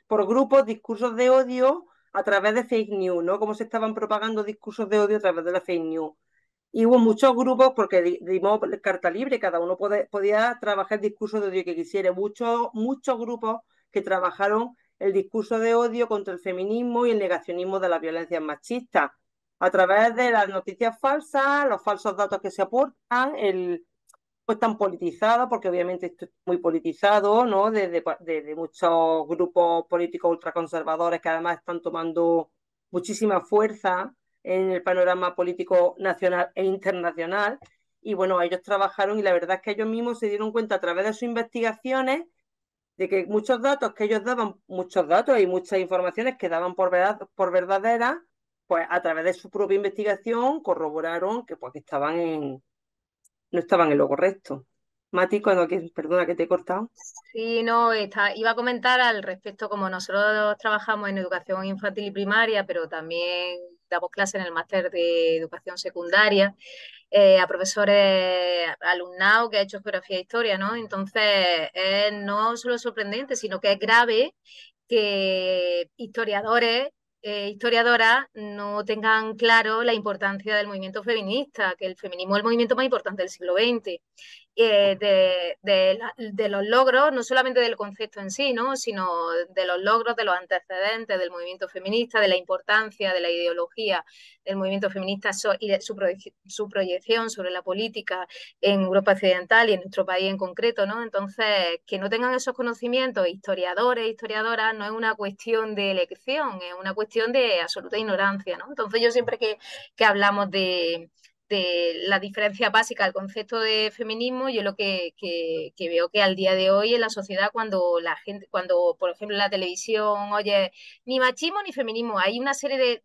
por grupos, discursos de odio a través de fake news, ¿no? Cómo se estaban propagando discursos de odio a través de la fake news. Y hubo muchos grupos, porque dimos carta libre, cada uno podía trabajar el discurso de odio que quisiera. Muchos grupos que trabajaron el discurso de odio contra el feminismo y el negacionismo de las violencias machistas, a través de las noticias falsas, los falsos datos que se aportan, pues tan politizado, porque obviamente esto es muy politizado, ¿no? Desde muchos grupos políticos ultraconservadores que además están tomando muchísima fuerza en el panorama político nacional e internacional. Y bueno, ellos trabajaron y la verdad es que ellos mismos se dieron cuenta a través de sus investigaciones de que muchos datos que ellos daban, muchos datos y muchas informaciones que daban por verdaderas, pues a través de su propia investigación corroboraron que, pues, que no estaban en lo correcto. Mati, perdona que te he cortado. Sí, no, iba a comentar al respecto, como nosotros trabajamos en educación infantil y primaria, pero también damos clases en el máster de educación secundaria a profesores, alumnado que ha hecho geografía e historia, ¿no? Entonces, no solo sorprendente, sino que es grave que historiadores historiadoras no tengan claro la importancia del movimiento feminista, que el feminismo es el movimiento más importante del siglo XX. De los logros, no solamente del concepto en sí, ¿no? Sino de los logros, de los antecedentes del movimiento feminista, de la importancia de la ideología del movimiento feminista y de su proyección sobre la política en Europa Occidental y en nuestro país en concreto, ¿no? Entonces, que no tengan esos conocimientos historiadores, historiadoras, no es una cuestión de elección, es una cuestión de absoluta ignorancia, ¿no? Entonces, yo siempre que hablamos de la diferencia básica del concepto de feminismo, yo lo que veo que al día de hoy en la sociedad, cuando la gente, cuando por ejemplo en la televisión oye ni machismo ni feminismo, hay una serie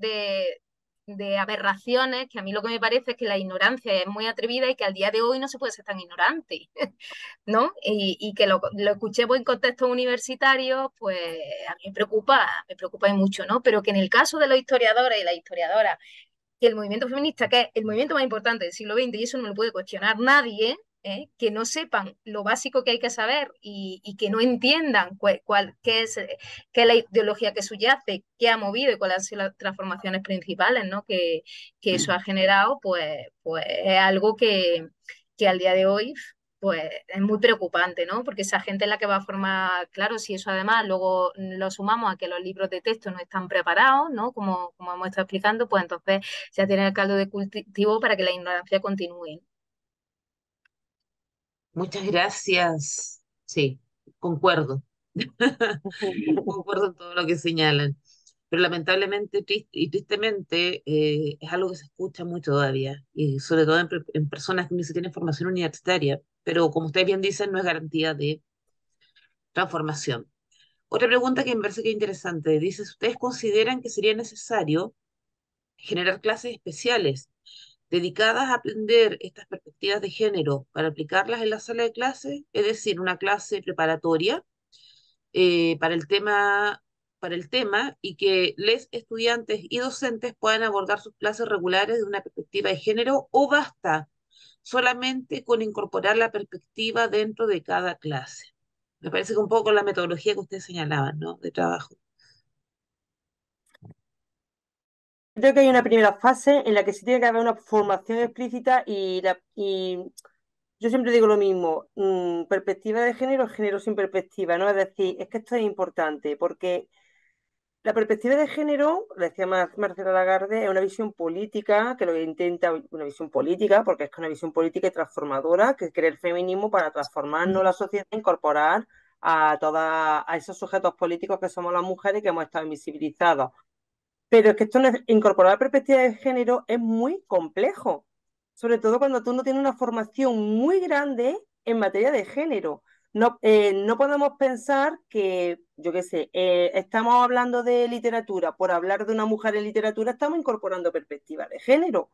de aberraciones que a mí lo que me parece es que la ignorancia es muy atrevida y que al día de hoy no se puede ser tan ignorante, ¿no? Y que lo escuchemos en contexto universitario, pues a mí me preocupa mucho, ¿no? Pero que en el caso de los historiadores y las historiadoras que el movimiento feminista, que es el movimiento más importante del siglo XX, y eso no lo puede cuestionar nadie, que no sepan lo básico que hay que saber y que no entiendan qué es la ideología que subyace, qué ha movido y cuáles han sido las transformaciones principales, ¿no? que eso ha generado, pues es algo que al día de hoy pues es muy preocupante, ¿no? Porque esa gente es la que va a formar, claro, si eso además luego lo sumamos a que los libros de texto no están preparados, ¿no? Como hemos estado explicando, pues entonces ya tiene el caldo de cultivo para que la ignorancia continúe. Muchas gracias. Sí, concuerdo. Concuerdo en todo lo que señalan. Pero lamentablemente y tristemente es algo que se escucha mucho todavía, y sobre todo en personas que ni se tienen formación universitaria, pero como ustedes bien dicen, no es garantía de transformación. Otra pregunta que me parece que es interesante, dice, ¿ustedes consideran que sería necesario generar clases especiales dedicadas a aprender estas perspectivas de género para aplicarlas en la sala de clases? Es decir, una clase preparatoria para el tema y que les estudiantes y docentes puedan abordar sus clases regulares de una perspectiva de género, o basta solamente con incorporar la perspectiva dentro de cada clase. Me parece que un poco la metodología que ustedes señalaban, ¿no? De trabajo. Creo que hay una primera fase en la que sí tiene que haber una formación explícita y yo siempre digo lo mismo, perspectiva de género, género sin perspectiva, ¿no? Es decir, es que esto es importante porque la perspectiva de género, lo decía Marcela Lagarde, es una visión política que lo que intenta, una visión política, porque es que una visión política y transformadora, que crea el feminismo para transformarnos la sociedad, incorporar a esos sujetos políticos que somos las mujeres y que hemos estado invisibilizados. Pero es que esto no es, incorporar la perspectiva de género es muy complejo, sobre todo cuando tú no tienes una formación muy grande en materia de género. No, no podemos pensar que, yo qué sé, estamos hablando de literatura, por hablar de una mujer en literatura estamos incorporando perspectiva de género,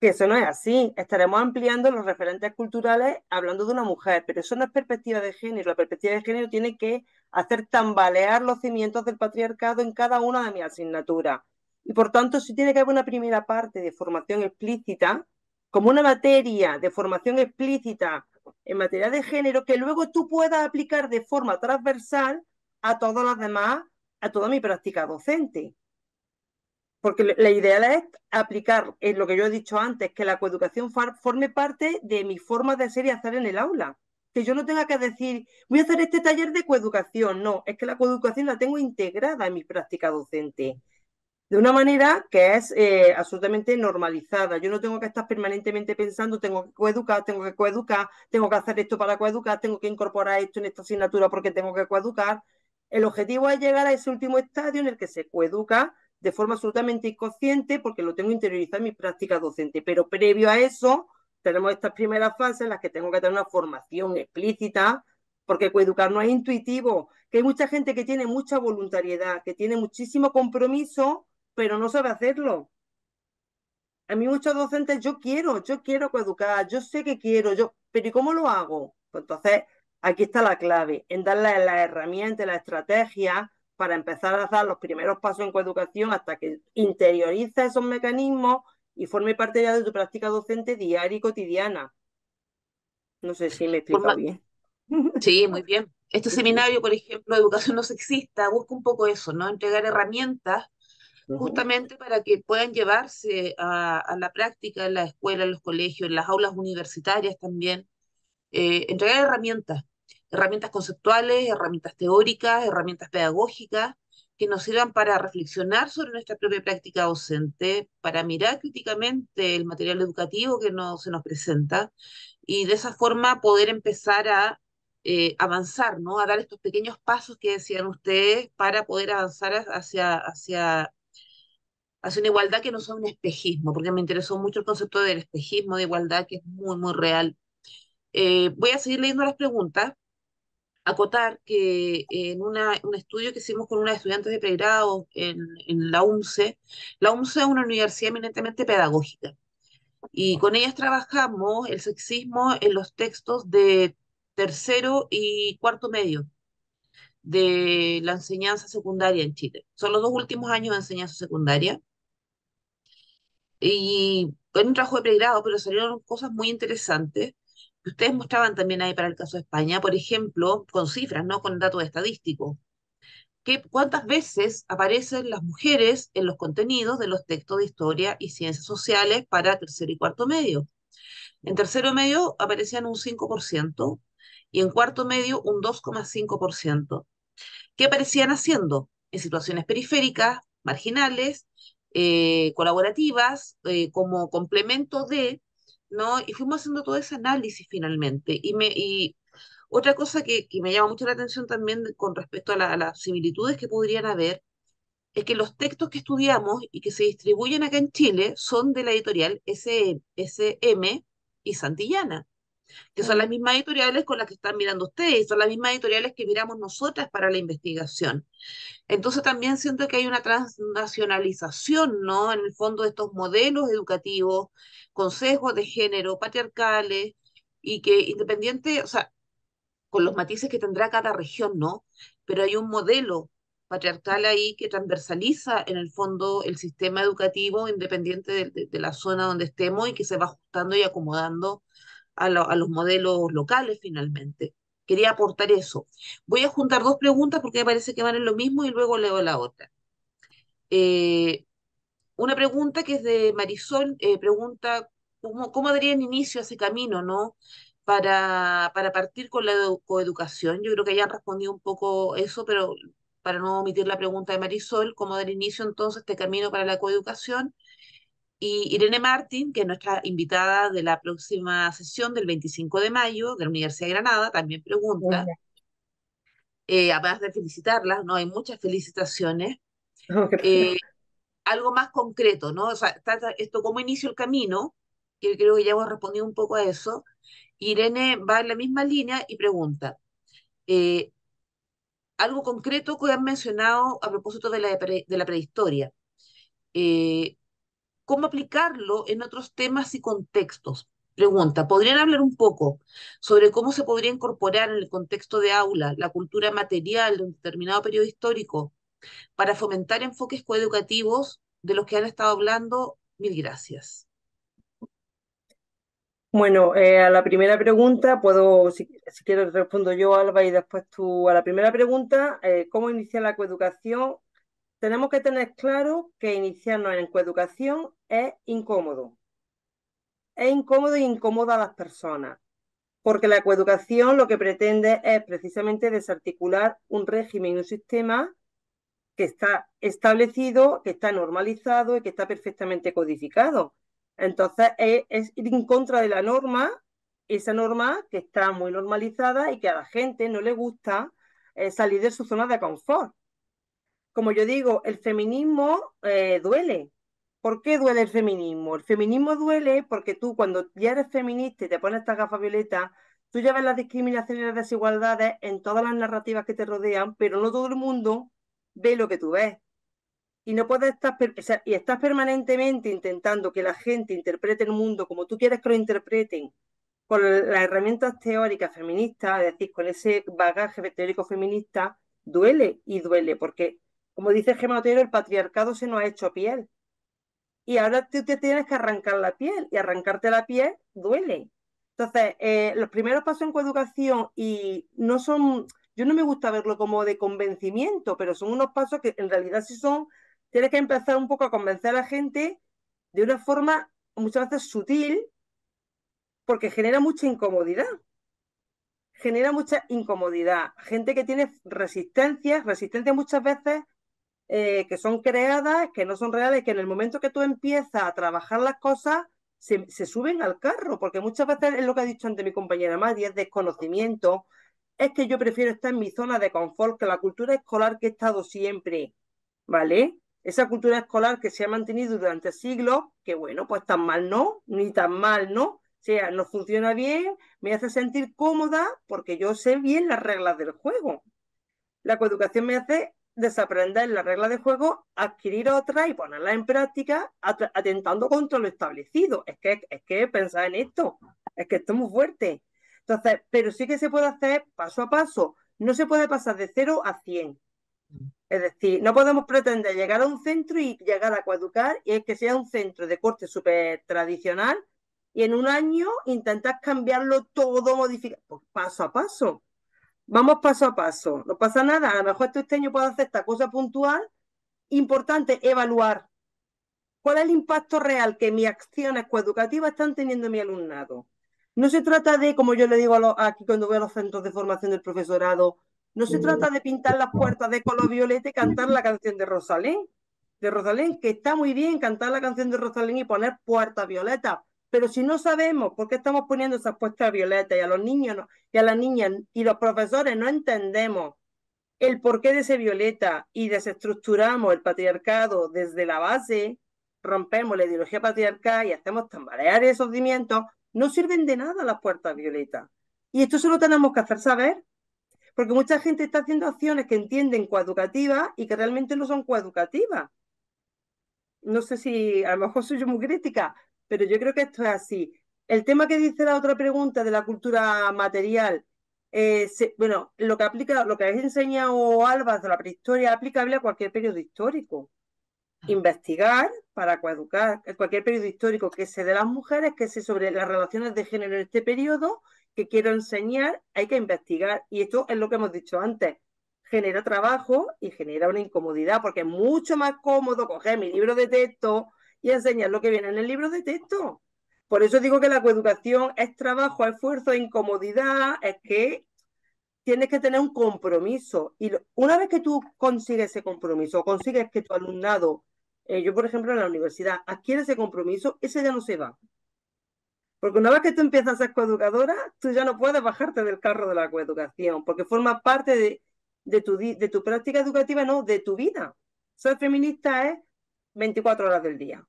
que eso no es así. Estaremos ampliando los referentes culturales hablando de una mujer, pero eso no es perspectiva de género. La perspectiva de género tiene que hacer tambalear los cimientos del patriarcado en cada una de mis asignaturas. Y por tanto, sí tiene que haber una primera parte de formación explícita, como una materia de formación explícita en materia de género, que luego tú puedas aplicar de forma transversal a todas las demás, a toda mi práctica docente. Porque la idea es aplicar lo que yo he dicho antes, que la coeducación forme parte de mi forma de ser y hacer en el aula. Que yo no tenga que decir, voy a hacer este taller de coeducación. No, es que la coeducación la tengo integrada en mi práctica docente. De una manera que es absolutamente normalizada. Yo no tengo que estar permanentemente pensando, tengo que coeducar, tengo que hacer esto para coeducar, tengo que incorporar esto en esta asignatura porque tengo que coeducar. El objetivo es llegar a ese último estadio en el que se coeduca de forma absolutamente inconsciente porque lo tengo interiorizado en mi práctica docente. Pero previo a eso, tenemos estas primeras fases en las que tengo que tener una formación explícita, porque coeducar no es intuitivo, que hay mucha gente que tiene mucha voluntariedad, que tiene muchísimo compromiso, pero no sabe hacerlo. A mí muchos docentes, yo quiero coeducar, yo sé que quiero, pero ¿y cómo lo hago? Pues entonces, aquí está la clave, en darle las herramientas, la estrategia para empezar a dar los primeros pasos en coeducación hasta que interioriza esos mecanismos y forme parte ya de tu práctica docente diaria y cotidiana. No sé si me he explicado Forma- bien. Sí, muy bien. Este seminario, por ejemplo, de educación no sexista, busca un poco eso, ¿no? Entregar herramientas justamente para que puedan llevarse a la práctica en la escuela, en los colegios, en las aulas universitarias también. Entregar herramientas conceptuales, herramientas teóricas, herramientas pedagógicas que nos sirvan para reflexionar sobre nuestra propia práctica docente, para mirar críticamente el material educativo que se nos presenta y de esa forma poder empezar a avanzar, ¿no? A dar estos pequeños pasos que decían ustedes para poder avanzar hacia una igualdad que no sea un espejismo, porque me interesó mucho el concepto del espejismo, de igualdad, que es muy, muy real. Voy a seguir leyendo las preguntas. Acotar que en un estudio que hicimos con unas estudiantes de pregrado en la UNCE es una universidad eminentemente pedagógica, y con ellas trabajamos el sexismo en los textos de tercero y cuarto medio de la enseñanza secundaria en Chile. Son los dos últimos años de enseñanza secundaria. Y en un trabajo de pregrado, pero salieron cosas muy interesantes que ustedes mostraban también ahí para el caso de España, por ejemplo, con cifras, ¿no? Con datos estadísticos. ¿Cuántas veces aparecen las mujeres en los contenidos de los textos de historia y ciencias sociales para tercero y cuarto medio? En tercero medio aparecían un 5% y en cuarto medio un 2,5%. ¿Qué aparecían haciendo? En situaciones periféricas, marginales, colaborativas, como complemento de, ¿no? Y fuimos haciendo todo ese análisis finalmente. Otra cosa que me llama mucho la atención también con respecto a las similitudes que podrían haber, es que los textos que estudiamos y que se distribuyen acá en Chile son de la editorial SM y Santillana, que son las mismas editoriales con las que están mirando ustedes, son las mismas editoriales que miramos nosotras para la investigación. Entonces también siento que hay una transnacionalización, ¿no? En el fondo de estos modelos educativos, consejos de género, patriarcales, y que independiente, o sea, con los matices que tendrá cada región, ¿no? Pero hay un modelo patriarcal ahí que transversaliza en el fondo el sistema educativo independiente de la zona donde estemos y que se va ajustando y acomodando a los modelos locales finalmente. Quería aportar eso. Voy a juntar dos preguntas porque me parece que van en lo mismo y luego leo la otra. Eh, una pregunta que es de Marisol, pregunta cómo darían inicio a ese camino, ¿no? Para partir con la coeducación. Yo creo que ya han respondido un poco eso, pero para no omitir la pregunta de Marisol, ¿cómo dar inicio entonces a este camino para la coeducación? Y Irene Martín, que es nuestra invitada de la próxima sesión del 25 de mayo de la Universidad de Granada, también pregunta, además de felicitarlas, ¿no? Hay muchas felicitaciones. eh, Algo más concreto, ¿no? O sea, esto como inicio el camino, que creo que ya hemos respondido un poco a eso. Irene va en la misma línea y pregunta, eh, algo concreto que han mencionado a propósito de la prehistoria. Eh, ¿Cómo aplicarlo en otros temas y contextos? Pregunta, ¿podrían hablar un poco sobre cómo se podría incorporar en el contexto de aula la cultura material de un determinado periodo histórico para fomentar enfoques coeducativos de los que han estado hablando? Mil gracias. Bueno, a la primera pregunta, si quieres respondo yo, Alba, y después tú a la primera pregunta, ¿cómo iniciar la coeducación? Tenemos que tener claro que iniciarnos en coeducación es incómodo. Es incómodo e incomoda a las personas, porque la coeducación lo que pretende es precisamente desarticular un régimen y un sistema que está establecido, que está normalizado y que está perfectamente codificado. Entonces, es ir en contra de la norma, esa norma que está muy normalizada y que a la gente no le gusta salir de su zona de confort. Como yo digo, el feminismo duele. ¿Por qué duele el feminismo? El feminismo duele porque tú cuando ya eres feminista y te pones esta gafa violeta, tú ya ves las discriminaciones y las desigualdades en todas las narrativas que te rodean, pero no todo el mundo ve lo que tú ves. Y no puedes estar, o sea, y estás permanentemente intentando que la gente interprete el mundo como tú quieres que lo interpreten, con las herramientas teóricas feministas, es decir, con ese bagaje teórico feminista, duele y duele, porque, como dice Gemma Otero, el patriarcado se nos ha hecho piel. Y ahora tú te tienes que arrancar la piel, y arrancarte la piel duele. Entonces, los primeros pasos en coeducación, y no son, yo no me gusta verlo como de convencimiento, pero son unos pasos que en realidad sí son, tienes que empezar un poco a convencer a la gente de una forma muchas veces sutil, porque genera mucha incomodidad. Genera mucha incomodidad. Gente que tiene resistencias muchas veces que son creadas, que no son reales, que en el momento que tú empiezas a trabajar las cosas, se suben al carro, porque muchas veces es lo que ha dicho antes mi compañera Madi, es desconocimiento, es que yo prefiero estar en mi zona de confort, que la cultura escolar que he estado siempre, ¿vale? Esa cultura escolar que se ha mantenido durante siglos, que bueno, pues tan mal no, ni tan mal no, o sea, no funciona bien, me hace sentir cómoda porque yo sé bien las reglas del juego. La coeducación me hace desaprender las reglas de juego, adquirir otras y ponerlas en práctica atentando contra lo establecido. Es que pensar en esto, es que esto es muy fuerte. Entonces, pero sí que se puede hacer paso a paso. No se puede pasar de 0 a 100. Es decir, no podemos pretender llegar a un centro y llegar a coeducar y es que sea un centro de corte súper tradicional y en un año intentar cambiarlo todo, modificar, pues paso a paso. Vamos paso a paso, no pasa nada, a lo mejor este año puedo hacer esta cosa puntual. Importante evaluar cuál es el impacto real que mis acciones coeducativas están teniendo en mi alumnado. No se trata de, como yo le digo aquí cuando voy a los centros de formación del profesorado, no se trata de pintar las puertas de color violeta y cantar la canción de Rosalén, que está muy bien cantar la canción de Rosalén y poner puertas violetas, Pero si no sabemos por qué estamos poniendo esas puestas violetas y a los niños y a las niñas y los profesores no entendemos el porqué de ese violeta y desestructuramos el patriarcado desde la base, rompemos la ideología patriarcal y hacemos tambalear esos cimientos, no sirven de nada las puertas violetas. Y esto se lo tenemos que hacer saber, porque mucha gente está haciendo acciones que entienden coeducativas y que realmente no son coeducativas. No sé si a lo mejor soy yo muy crítica, pero yo creo que esto es así. El tema que dice la otra pregunta de la cultura material, bueno, lo que aplica, lo que habéis enseñado, Alba, de la prehistoria, es aplicable a cualquier periodo histórico. Investigar para coeducar cualquier periodo histórico que se de las mujeres, que se sobre las relaciones de género en este periodo, que quiero enseñar, hay que investigar. Y esto es lo que hemos dicho antes. Genera trabajo y genera una incomodidad, porque es mucho más cómodo coger mi libro de texto y enseñar lo que viene en el libro de texto. Por eso digo que la coeducación es trabajo, esfuerzo, incomodidad, es que tienes que tener un compromiso. Y una vez que tú consigues ese compromiso, consigues que tu alumnado, yo por ejemplo en la universidad, adquiere ese compromiso, ese ya no se va. Porque una vez que tú empiezas a ser coeducadora, tú ya no puedes bajarte del carro de la coeducación, porque forma parte de tu práctica educativa, no, de tu vida. Ser feminista es 24 horas del día,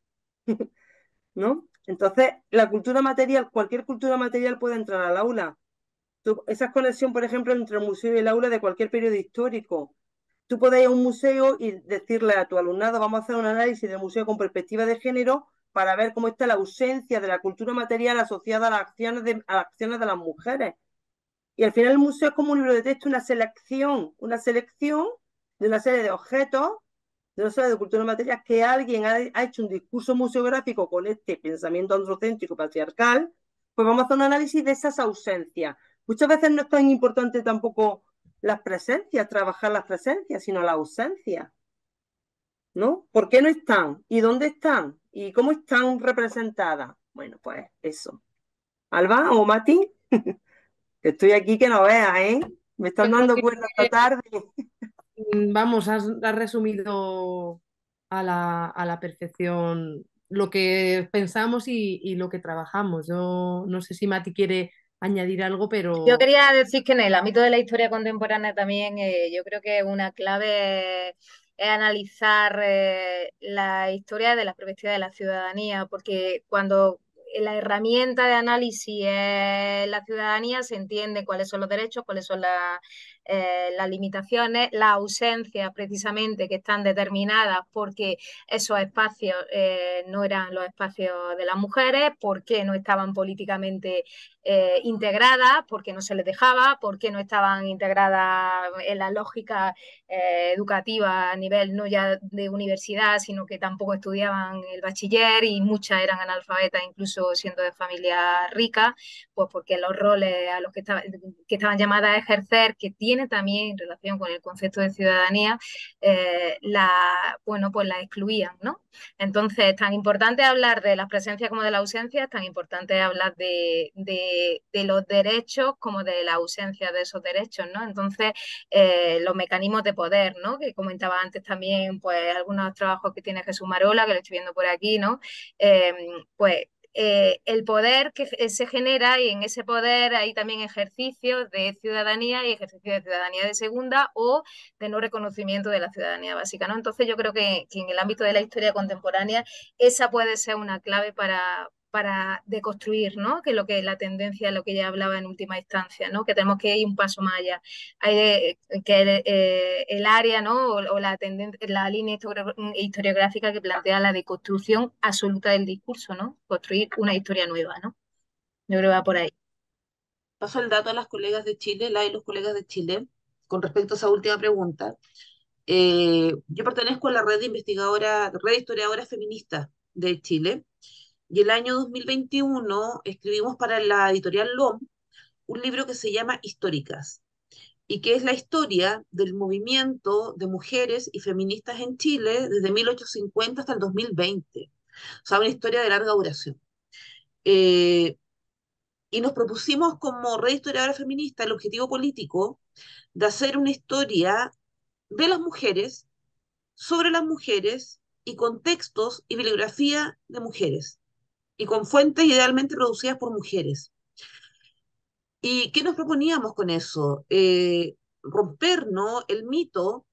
¿no? Entonces, la cultura material, cualquier cultura material puede entrar al aula. Esa conexión, por ejemplo, entre el museo y el aula de cualquier periodo histórico. Tú puedes ir a un museo y decirle a tu alumnado, vamos a hacer un análisis del museo con perspectiva de género para ver cómo está la ausencia de la cultura material asociada a las acciones de las mujeres. Y al final el museo es como un libro de texto, una selección de una serie de objetos, de una serie de cultura material que alguien ha hecho un discurso museográfico con este pensamiento androcéntrico patriarcal, pues vamos a hacer un análisis de esas ausencias. Muchas veces no es tan importante tampoco las presencias, trabajar las presencias, sino la ausencia, ¿no? ¿Por qué no están? ¿Y dónde están? ¿Y cómo están representadas? Bueno, pues eso. Alba o Mati, que estoy aquí que no veas, ¿eh? Me Yo están creo dando que, cuenta esta tarde. vamos, has resumido a la perfección lo que pensamos y lo que trabajamos. Yo no sé si Mati quiere añadir algo, Yo pero quería decir que en el ámbito de la historia contemporánea también yo creo que una clave es analizar la historia de la perspectiva de la ciudadanía, porque cuando la herramienta de análisis es la ciudadanía, se entiende cuáles son los derechos, cuáles son las limitaciones, las ausencias precisamente que están determinadas porque esos espacios no eran los espacios de las mujeres, porque no estaban políticamente integradas, porque no se les dejaba, porque no estaban integradas en la lógica educativa a nivel no ya de universidad, sino que tampoco estudiaban el bachiller y muchas eran analfabetas incluso siendo de familias ricas, pues porque los roles a los que estaban llamadas a ejercer, que tiene también en relación con el concepto de ciudadanía, bueno, pues la excluían, ¿no? Entonces, es tan importante hablar de las presencias como de la ausencia, es tan importante hablar de los derechos como de la ausencia de esos derechos, ¿no? Entonces, los mecanismos de poder, ¿no? Que comentaba antes también, pues algunos trabajos que tiene Jesús Marola, que lo estoy viendo por aquí, ¿no? Pues el poder que se genera y en ese poder hay también ejercicios de ciudadanía y ejercicios de ciudadanía de segunda o de no reconocimiento de la ciudadanía básica, ¿no? Entonces yo creo que en el ámbito de la historia contemporánea esa puede ser una clave para deconstruir, ¿no? Que lo que la tendencia, lo que ya hablaba en última instancia, ¿no? Que tenemos que ir un paso más allá. Hay que el área, ¿no? O la tendencia, la línea historiográfica que plantea la deconstrucción absoluta del discurso, ¿no? Construir una historia nueva, ¿no? Yo creo que va por ahí. Paso el dato a las colegas de Chile, la y los colegas de Chile, con respecto a esa última pregunta. Yo pertenezco a la red de red de historiadoras feministas de Chile, y el año 2021 escribimos para la editorial LOM un libro que se llama Históricas, y que es la historia del movimiento de mujeres y feministas en Chile desde 1850 hasta el 2020. O sea, una historia de larga duración. Eh, y nos propusimos como red historiadora feminista el objetivo político de hacer una historia de las mujeres, sobre las mujeres y contextos y bibliografía de mujeres. y con fuentes idealmente producidas por mujeres. ¿Y qué nos proponíamos con eso? Romper, ¿no?, el mito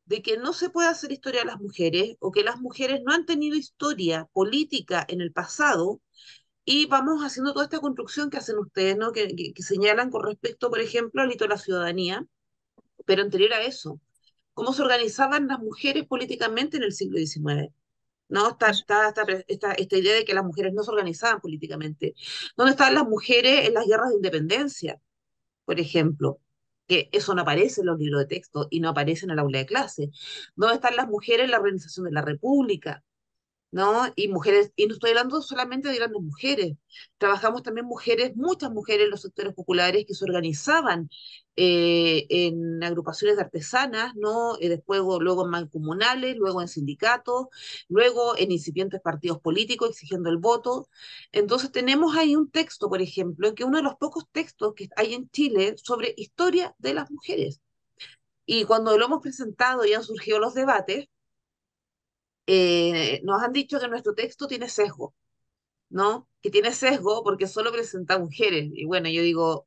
de que no se puede hacer historia a las mujeres o que las mujeres no han tenido historia política en el pasado y vamos haciendo toda esta construcción que hacen ustedes, ¿no?, que señalan con respecto, por ejemplo, al hito de la ciudadanía, pero anterior a eso, cómo se organizaban las mujeres políticamente en el siglo XIX. ¿No? Eso. Esta idea de que las mujeres no se organizaban políticamente. ¿Dónde estaban las mujeres en las guerras de independencia, por ejemplo? Que eso no aparece en los libros de texto y no aparece en el aula de clase. ¿Dónde están las mujeres en la organización de la República? ¿No? Y mujeres, y no estoy hablando solamente de grandes mujeres, trabajamos también mujeres, muchas mujeres en los sectores populares que se organizaban en agrupaciones de artesanas, ¿no? Después, luego en mancomunales, luego en sindicatos, luego en incipientes partidos políticos exigiendo el voto. Entonces tenemos ahí un texto, por ejemplo, que uno de los pocos textos que hay en Chile sobre historia de las mujeres. Y cuando lo hemos presentado y han surgido los debates, nos han dicho que nuestro texto tiene sesgo, ¿no? Que tiene sesgo porque solo presenta mujeres. Y bueno, yo digo,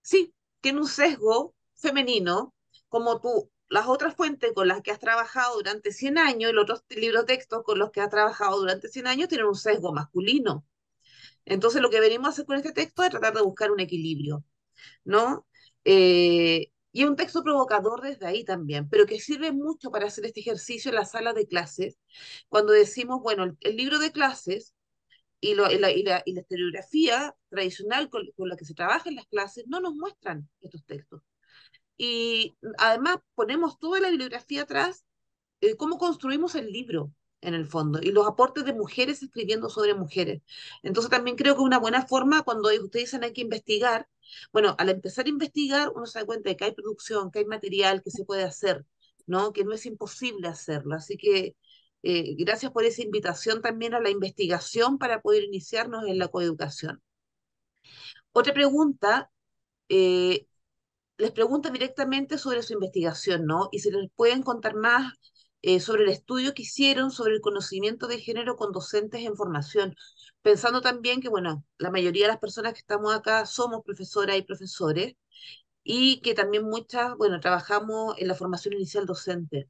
sí, tiene un sesgo femenino, como tú, las otras fuentes con las que has trabajado durante 100 años, los otros libros de texto con los que has trabajado durante 100 años, tienen un sesgo masculino. Entonces, lo que venimos a hacer con este texto es tratar de buscar un equilibrio, ¿no? Y es un texto provocador desde ahí también, pero que sirve mucho para hacer este ejercicio en la sala de clases, cuando decimos, bueno, el libro de clases y la historiografía tradicional con la que se trabaja en las clases no nos muestran estos textos. Y además ponemos toda la bibliografía atrás, cómo construimos el libro en el fondo y los aportes de mujeres escribiendo sobre mujeres. Entonces también creo que una buena forma cuando ustedes dicen hay que investigar, bueno, al empezar a investigar uno se da cuenta de que hay producción, que hay material que se puede hacer, ¿no? Que no es imposible hacerlo. Así que gracias por esa invitación también a la investigación para poder iniciarnos en la coeducación. Otra pregunta, eh, les pregunta directamente sobre su investigación, ¿no? Y si les pueden contar más sobre el estudio que hicieron sobre el conocimiento de género con docentes en formación, pensando también que, bueno, la mayoría de las personas que estamos acá somos profesoras y profesores y que también muchas, bueno, trabajamos en la formación inicial docente.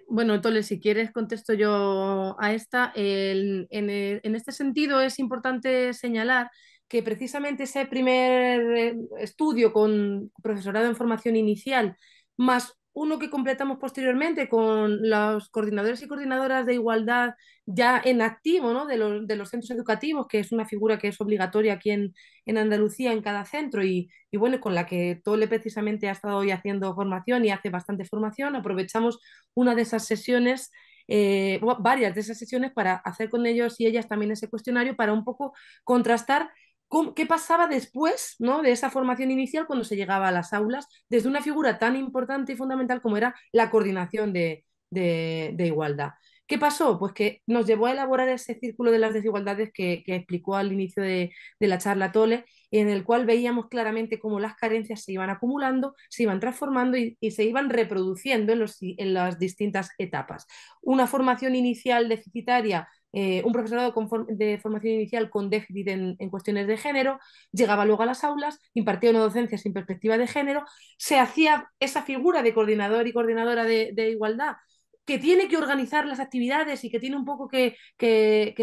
Bueno, Tole, si quieres contesto yo a esta. En este sentido es importante señalar que precisamente ese primer estudio con profesorado en formación inicial, más uno que completamos posteriormente con los coordinadores y coordinadoras de igualdad ya en activo, ¿no?, de los centros educativos, que es una figura que es obligatoria aquí en Andalucía en cada centro y bueno, con la que Tole precisamente ha estado hoy haciendo formación y hace bastante formación. Aprovechamos una de esas sesiones, varias de esas sesiones para hacer con ellos y ellas también ese cuestionario para un poco contrastar qué pasaba después, ¿no?, de esa formación inicial cuando se llegaba a las aulas, desde una figura tan importante y fundamental como era la coordinación de igualdad. ¿Qué pasó? Pues que nos llevó a elaborar ese círculo de las desigualdades que explicó al inicio de la charla Tole, en el cual veíamos claramente cómo las carencias se iban acumulando, se iban transformando y se iban reproduciendo en las distintas etapas. Una formación inicial deficitaria, un profesorado de formación inicial con déficit en cuestiones de género, llegaba luego a las aulas, impartía una docencia sin perspectiva de género, se hacía esa figura de coordinador y coordinadora de igualdad que tiene que organizar las actividades y que tiene un poco que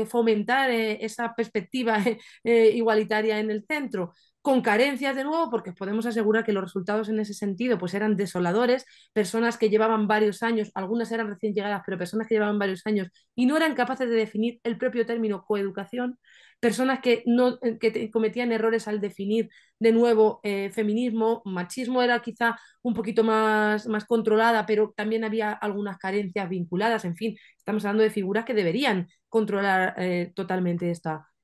fomentar esa perspectiva igualitaria en el centro, con carencias de nuevo, porque podemos asegurar que los resultados en ese sentido pues eran desoladores, personas que llevaban varios años, algunas eran recién llegadas, pero personas que llevaban varios años y no eran capaces de definir el propio término coeducación, personas que, no, que cometían errores al definir de nuevo feminismo, machismo era quizá un poquito más controlada, pero también había algunas carencias vinculadas, en fin, estamos hablando de figuras que deberían controlar totalmente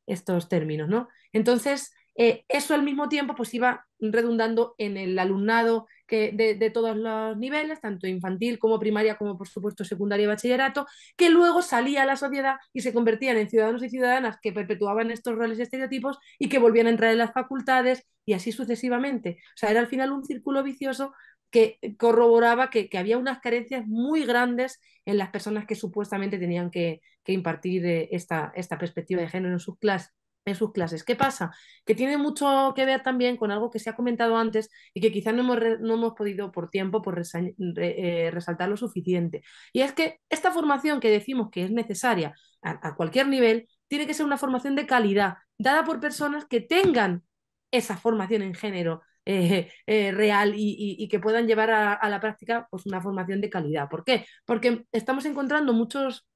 estos términos, ¿no? Entonces, eso al mismo tiempo pues iba redundando en el alumnado de todos los niveles, tanto infantil como primaria, como por supuesto secundaria y bachillerato, que luego salía a la sociedad y se convertían en ciudadanos y ciudadanas que perpetuaban estos roles y estereotipos y que volvían a entrar en las facultades y así sucesivamente. O sea, era al final un círculo vicioso que corroboraba que había unas carencias muy grandes en las personas que supuestamente tenían que impartir esta perspectiva de género en sus clases. ¿Qué pasa? Que tiene mucho que ver también con algo que se ha comentado antes y que quizás no hemos podido por tiempo resaltar lo suficiente. Y es que esta formación que decimos que es necesaria a cualquier nivel, tiene que ser una formación de calidad, dada por personas que tengan esa formación en género real y que puedan llevar a la práctica pues, una formación de calidad. ¿Por qué? Porque estamos encontrando muchos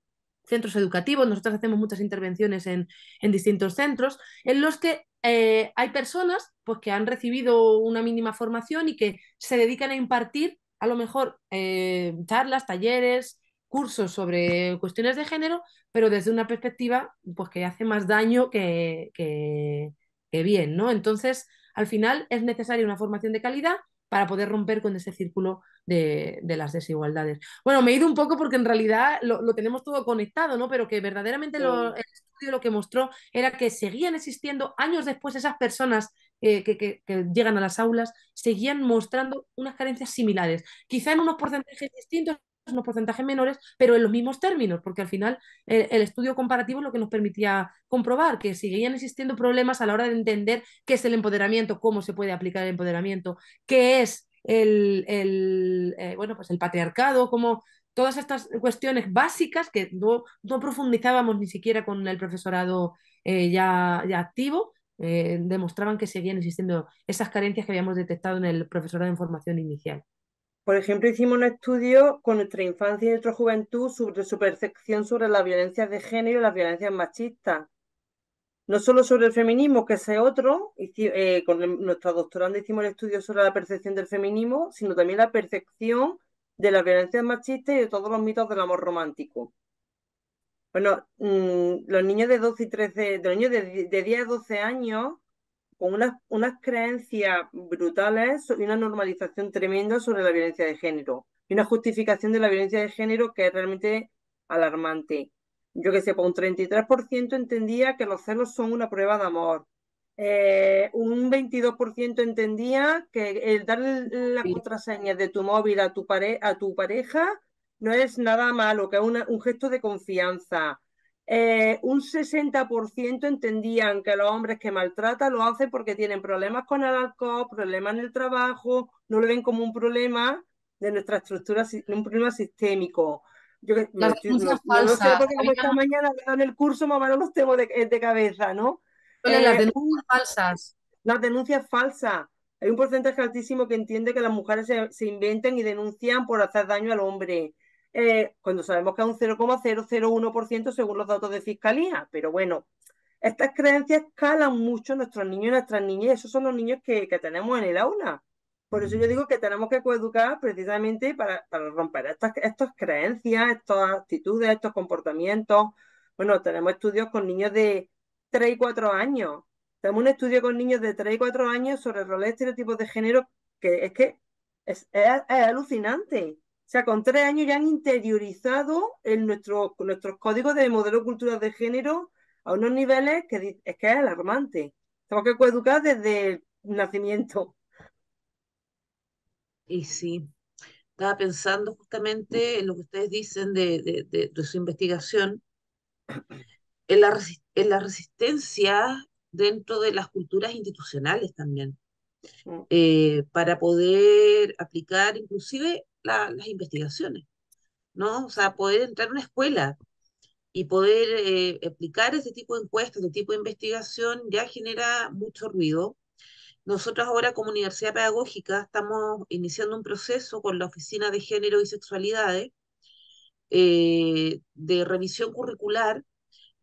centros educativos, nosotros hacemos muchas intervenciones en distintos centros, en los que hay personas pues, que han recibido una mínima formación y que se dedican a impartir a lo mejor charlas, talleres, cursos sobre cuestiones de género, pero desde una perspectiva pues, que hace más daño que bien, ¿no? Entonces, al final es necesaria una formación de calidad para poder romper con ese círculo de las desigualdades. Bueno, me he ido un poco porque en realidad lo tenemos todo conectado, ¿no? Pero que verdaderamente el estudio lo que mostró era que seguían existiendo años después esas personas que llegan a las aulas, seguían mostrando unas carencias similares, quizá en unos porcentajes distintos, unos porcentajes menores, pero en los mismos términos, porque al final el estudio comparativo es lo que nos permitía comprobar que seguían existiendo problemas a la hora de entender qué es el empoderamiento, cómo se puede aplicar el empoderamiento, qué es bueno, pues el patriarcado, como todas estas cuestiones básicas que no profundizábamos ni siquiera con el profesorado ya activo, demostraban que seguían existiendo esas carencias que habíamos detectado en el profesorado de formación inicial. Por ejemplo, hicimos un estudio con nuestra infancia y nuestra juventud sobre su percepción sobre las violencias de género y las violencias machistas. No solo sobre el feminismo, que ese otro, nuestra doctoranda hicimos el estudio sobre la percepción del feminismo, sino también la percepción de las violencias machistas y de todos los mitos del amor romántico. Bueno, los niños de 12 y 13, los niños de 10 a 12 años, con unas creencias brutales y una normalización tremenda sobre la violencia de género. Y una justificación de la violencia de género que es realmente alarmante. Yo que sé, pues un 33% entendía que los celos son una prueba de amor. Un 22% entendía que el darle la contraseña de tu móvil a tu pareja no es nada malo, que es un gesto de confianza. Un 60% entendían que los hombres que maltratan lo hacen porque tienen problemas con el alcohol, problemas en el trabajo, no lo ven como un problema de nuestra estructura, un problema sistémico. Yo Las no, denuncias no lo sé falsas, porque como esta mañana en el curso más o menos los tengo de cabeza, ¿no? las Eh, denuncias falsas. las denuncias falsas. Hay un porcentaje altísimo que entiende que las mujeres se inventan y denuncian por hacer daño al hombre, cuando sabemos que es un 0,001% según los datos de fiscalía. Pero bueno, estas creencias calan mucho en nuestros niños y nuestras niñas, y esos son los niños que tenemos en el aula. Por eso yo digo que tenemos que coeducar precisamente para romper estas creencias, estas actitudes, estos comportamientos. Bueno, tenemos estudios con niños de 3 y 4 años. Tenemos un estudio con niños de 3 y 4 años sobre roles y estereotipos de género que es alucinante. O sea, con 3 años ya han interiorizado nuestros códigos de modelo cultural de género a unos niveles que es alarmante. Tenemos que coeducar desde el nacimiento. Y sí, estaba pensando justamente en lo que ustedes dicen de su investigación, en la resistencia dentro de las culturas institucionales también, para poder aplicar inclusive las investigaciones, ¿no? O sea, poder entrar a una escuela y poder aplicar ese tipo de encuestas, ese tipo de investigación, ya genera mucho ruido. Nosotros ahora como Universidad Pedagógica estamos iniciando un proceso con la Oficina de Género y Sexualidades de revisión curricular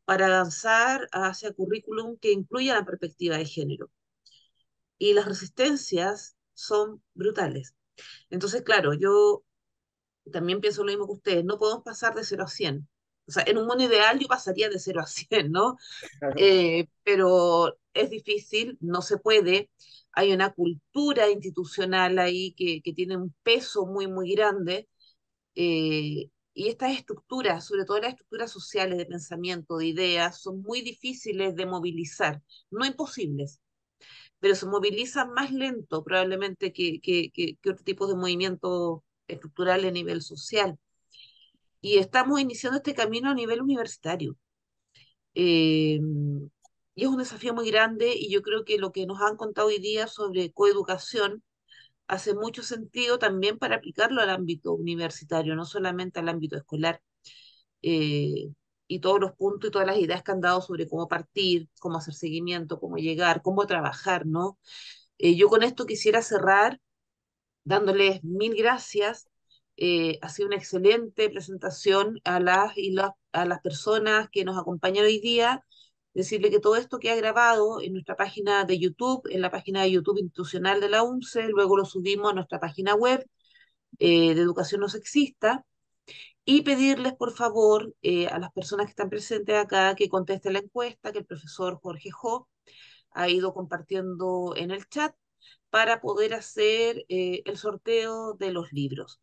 para avanzar hacia currículum que incluya la perspectiva de género. Y las resistencias son brutales. Entonces, claro, yo también pienso lo mismo que ustedes, no podemos pasar de 0 a 100. O sea, en un mundo ideal yo pasaría de 0 a 100, ¿no? Claro. Pero es difícil, no se puede. Hay una cultura institucional ahí que tiene un peso muy, muy grande. Y estas estructuras, sobre todo las estructuras sociales de pensamiento, de ideas, son muy difíciles de movilizar, no imposibles, pero se movilizan más lento probablemente que otro tipo de movimientos estructurales a nivel social. Y estamos iniciando este camino a nivel universitario. Eh, y es un desafío muy grande y yo creo que lo que nos han contado hoy día sobre coeducación hace mucho sentido también para aplicarlo al ámbito universitario, no solamente al ámbito escolar. eh, y todos los puntos y todas las ideas que han dado sobre cómo partir, cómo hacer seguimiento, cómo llegar, cómo trabajar, ¿no? Yo con esto quisiera cerrar dándoles mil gracias. Ha sido una excelente presentación a las personas que nos acompañan hoy día. Decirle que todo esto queda grabado en nuestra página de YouTube, en la página de YouTube institucional de la UNCE, luego lo subimos a nuestra página web de Educación No Sexista, y pedirles, por favor, a las personas que están presentes acá que contesten la encuesta que el profesor Jorge Jo ha ido compartiendo en el chat para poder hacer el sorteo de los libros.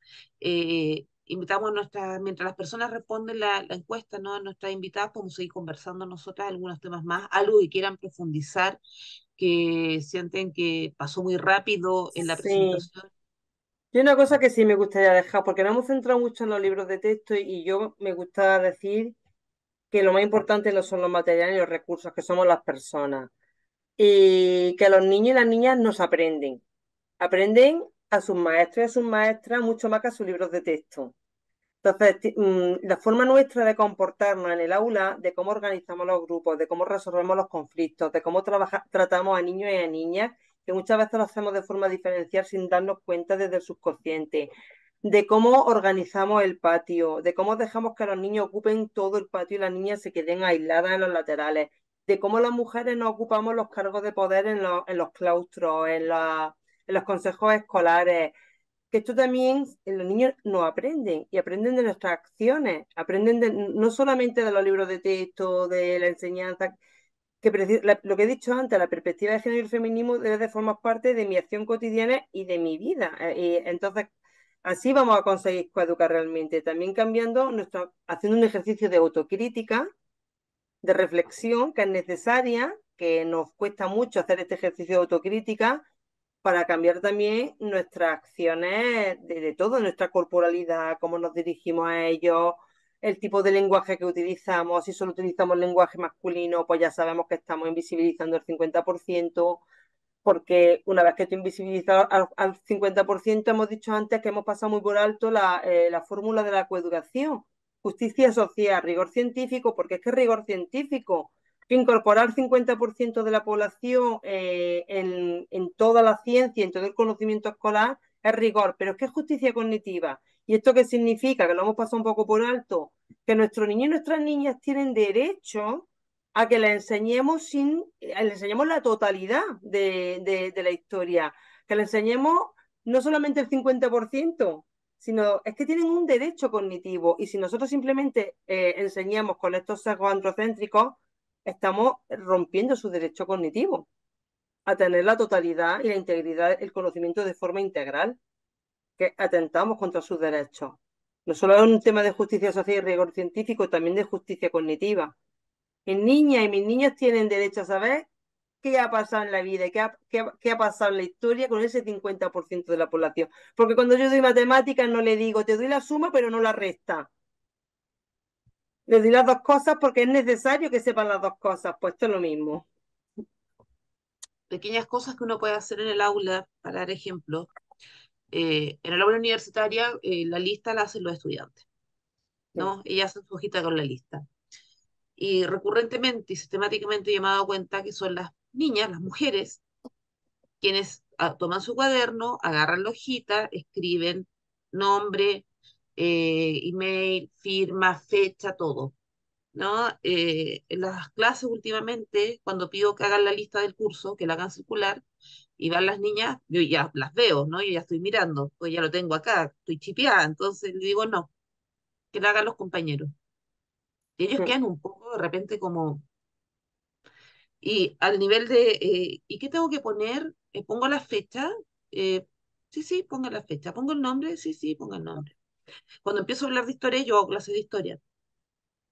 Invitamos a nuestras, mientras las personas responden la encuesta, ¿no? A nuestras invitadas, podemos seguir conversando nosotras algunos temas más, algo que quieran profundizar, que sienten que pasó muy rápido en la Sí. presentación. Y una cosa que sí me gustaría dejar, porque nos hemos centrado mucho en los libros de texto y yo me gusta decir que lo más importante no son los materiales y los recursos, que somos las personas. Y que los niños y las niñas nos aprenden. Aprenden a sus maestros y a sus maestras mucho más que a sus libros de texto. Entonces, la forma nuestra de comportarnos en el aula, de cómo organizamos los grupos, de cómo resolvemos los conflictos, de cómo tratamos a niños y a niñas, que muchas veces lo hacemos de forma diferencial sin darnos cuenta desde el subconsciente, de cómo organizamos el patio, de cómo dejamos que los niños ocupen todo el patio y las niñas se queden aisladas en los laterales, de cómo las mujeres nos ocupamos los cargos de poder en los claustros, en los consejos escolares, que esto también los niños no aprenden y aprenden de nuestras acciones, aprenden no solamente de los libros de texto, de la enseñanza, lo que he dicho antes, la perspectiva de género y el feminismo debe de formar parte de mi acción cotidiana y de mi vida. Y entonces, así vamos a conseguir coeducar realmente, también cambiando haciendo un ejercicio de autocrítica, de reflexión que es necesaria, que nos cuesta mucho hacer este ejercicio de autocrítica para cambiar también nuestras acciones de todo, nuestra corporalidad, cómo nos dirigimos a ellos, el tipo de lenguaje que utilizamos. Si solo utilizamos lenguaje masculino, pues ya sabemos que estamos invisibilizando el 50%, porque una vez que tú invisibilizas al 50%, hemos dicho antes que hemos pasado muy por alto la fórmula de la coeducación. Justicia social, rigor científico, porque es que rigor científico, que incorporar 50% de la población en toda la ciencia, en todo el conocimiento escolar, es rigor, pero es que es justicia cognitiva. ¿Y esto qué significa? Que lo hemos pasado un poco por alto, que nuestros niños y nuestras niñas tienen derecho a que le enseñemos la totalidad de la historia, que le enseñemos no solamente el 50%, sino es que tienen un derecho cognitivo y si nosotros simplemente enseñamos con estos sesgos androcéntricos, estamos rompiendo su derecho cognitivo a tener la totalidad y la integridad, el conocimiento de forma integral, que atentamos contra sus derechos. No solo es un tema de justicia social y rigor científico, también de justicia cognitiva. Mis niñas y mis niños tienen derecho a saber qué ha pasado en la vida y qué ha pasado en la historia con ese 50% de la población. Porque cuando yo doy matemáticas no le digo, te doy la suma pero no la resta. Le doy las dos cosas porque es necesario que sepan las dos cosas. Pues esto es lo mismo. Pequeñas cosas que uno puede hacer en el aula, para dar ejemplo. En el aula universitaria, la lista la hacen los estudiantes, Sí. ¿no? Ellas hacen su hojita con la lista. Y recurrentemente y sistemáticamente yo me he dado cuenta que son las niñas, las mujeres, quienes toman su cuaderno, agarran la hojita, escriben nombre, email, firma, fecha, todo, ¿no? En las clases últimamente, cuando pido que hagan la lista del curso, que la hagan circular, y van las niñas, yo ya las veo, ¿no? Yo ya estoy mirando, pues ya lo tengo acá, estoy chipeada, entonces le digo no, que la hagan los compañeros. Y ellos quedan un poco de repente como, y al nivel de, ¿y qué tengo que poner? ¿Pongo la fecha? Sí, sí, ponga la fecha. ¿Pongo el nombre? Sí, sí, ponga el nombre. Cuando empiezo a hablar de historia, yo hago clases de historia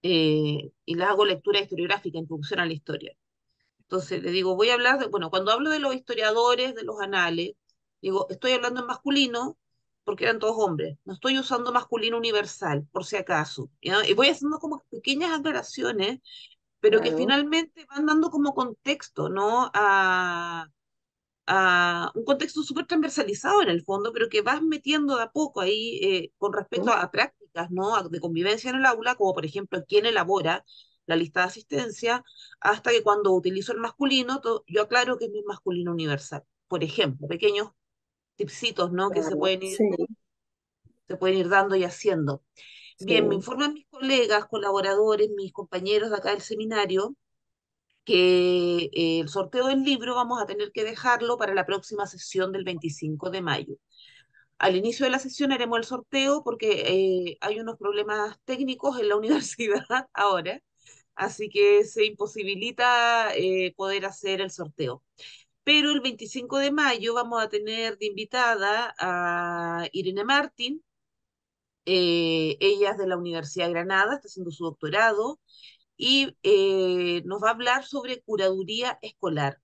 y les hago lectura historiográfica, introducción a la historia. Entonces le digo, voy a hablar de, bueno, cuando hablo de los historiadores, de los anales, digo, estoy hablando en masculino porque eran todos hombres. No estoy usando masculino universal, por si acaso. ¿Ya? Y voy haciendo como pequeñas aclaraciones, pero que Claro, finalmente van dando como contexto, ¿no? A un contexto súper transversalizado en el fondo, pero que vas metiendo de a poco ahí con respecto a prácticas, ¿no? De convivencia en el aula, como por ejemplo quién elabora la lista de asistencia, hasta que cuando utilizo el masculino, yo aclaro que es mi masculino universal. Por ejemplo, pequeños tipsitos, ¿no? Que claro, sí, se pueden ir dando y haciendo. Bien, me sí. informan mis colegas, colaboradores, mis compañeros de acá del seminario, que el sorteo del libro vamos a tener que dejarlo para la próxima sesión del 25 de mayo. Al inicio de la sesión haremos el sorteo porque hay unos problemas técnicos en la universidad ahora, así que se imposibilita poder hacer el sorteo. Pero el 25 de mayo vamos a tener de invitada a Irene Martín. Ella es de la Universidad de Granada, está haciendo su doctorado y nos va a hablar sobre curaduría escolar,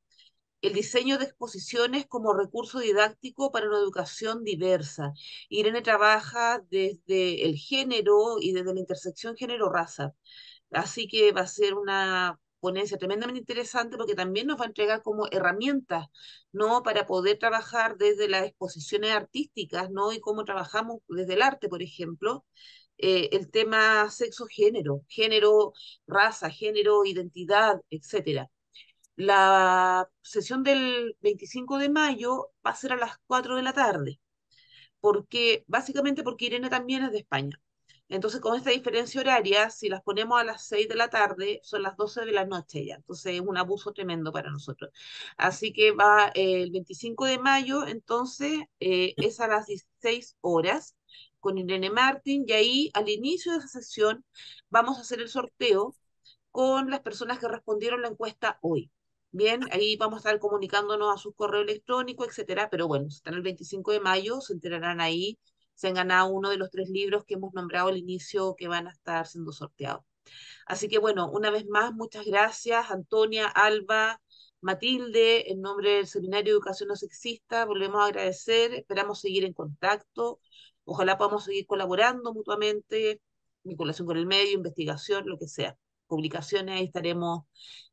el diseño de exposiciones como recurso didáctico para una educación diversa. Irene trabaja desde el género y desde la intersección género-raza. Así que va a ser una ponencia tremendamente interesante porque también nos va a entregar como herramientas, ¿no? Para poder trabajar desde las exposiciones artísticas, ¿no? Y cómo trabajamos desde el arte, por ejemplo, el tema sexo-género, género, raza, género, identidad, etcétera. La sesión del 25 de mayo va a ser a las 4 de la tarde, porque básicamente porque Irene también es de España. Entonces, con esta diferencia horaria, si las ponemos a las 6 de la tarde, son las 12 de la noche ya. Entonces, es un abuso tremendo para nosotros. Así que va el 25 de mayo, entonces, es a las 16 horas con Irene Martín, y ahí, al inicio de esa sesión, vamos a hacer el sorteo con las personas que respondieron la encuesta hoy. Bien, ahí vamos a estar comunicándonos a su correo electrónico, etcétera, pero bueno, si están el 25 de mayo, se enterarán ahí, se han ganado uno de los 3 libros que hemos nombrado al inicio que van a estar siendo sorteados. Así que bueno, una vez más, muchas gracias, Antonia, Alba, Matilde, en nombre del Seminario de Educación No Sexista, volvemos a agradecer, esperamos seguir en contacto, ojalá podamos seguir colaborando mutuamente, vinculación con el medio, investigación, lo que sea, publicaciones, ahí estaremos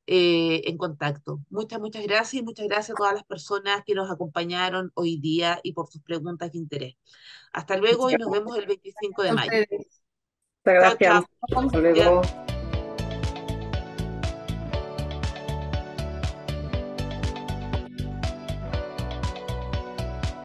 en contacto. Muchas gracias y muchas gracias a todas las personas que nos acompañaron hoy día y por sus preguntas de interés. Hasta luego y nos vemos el 25 de A mayo. ustedes. Muchas Chao, chao. gracias. Hasta Ya. luego.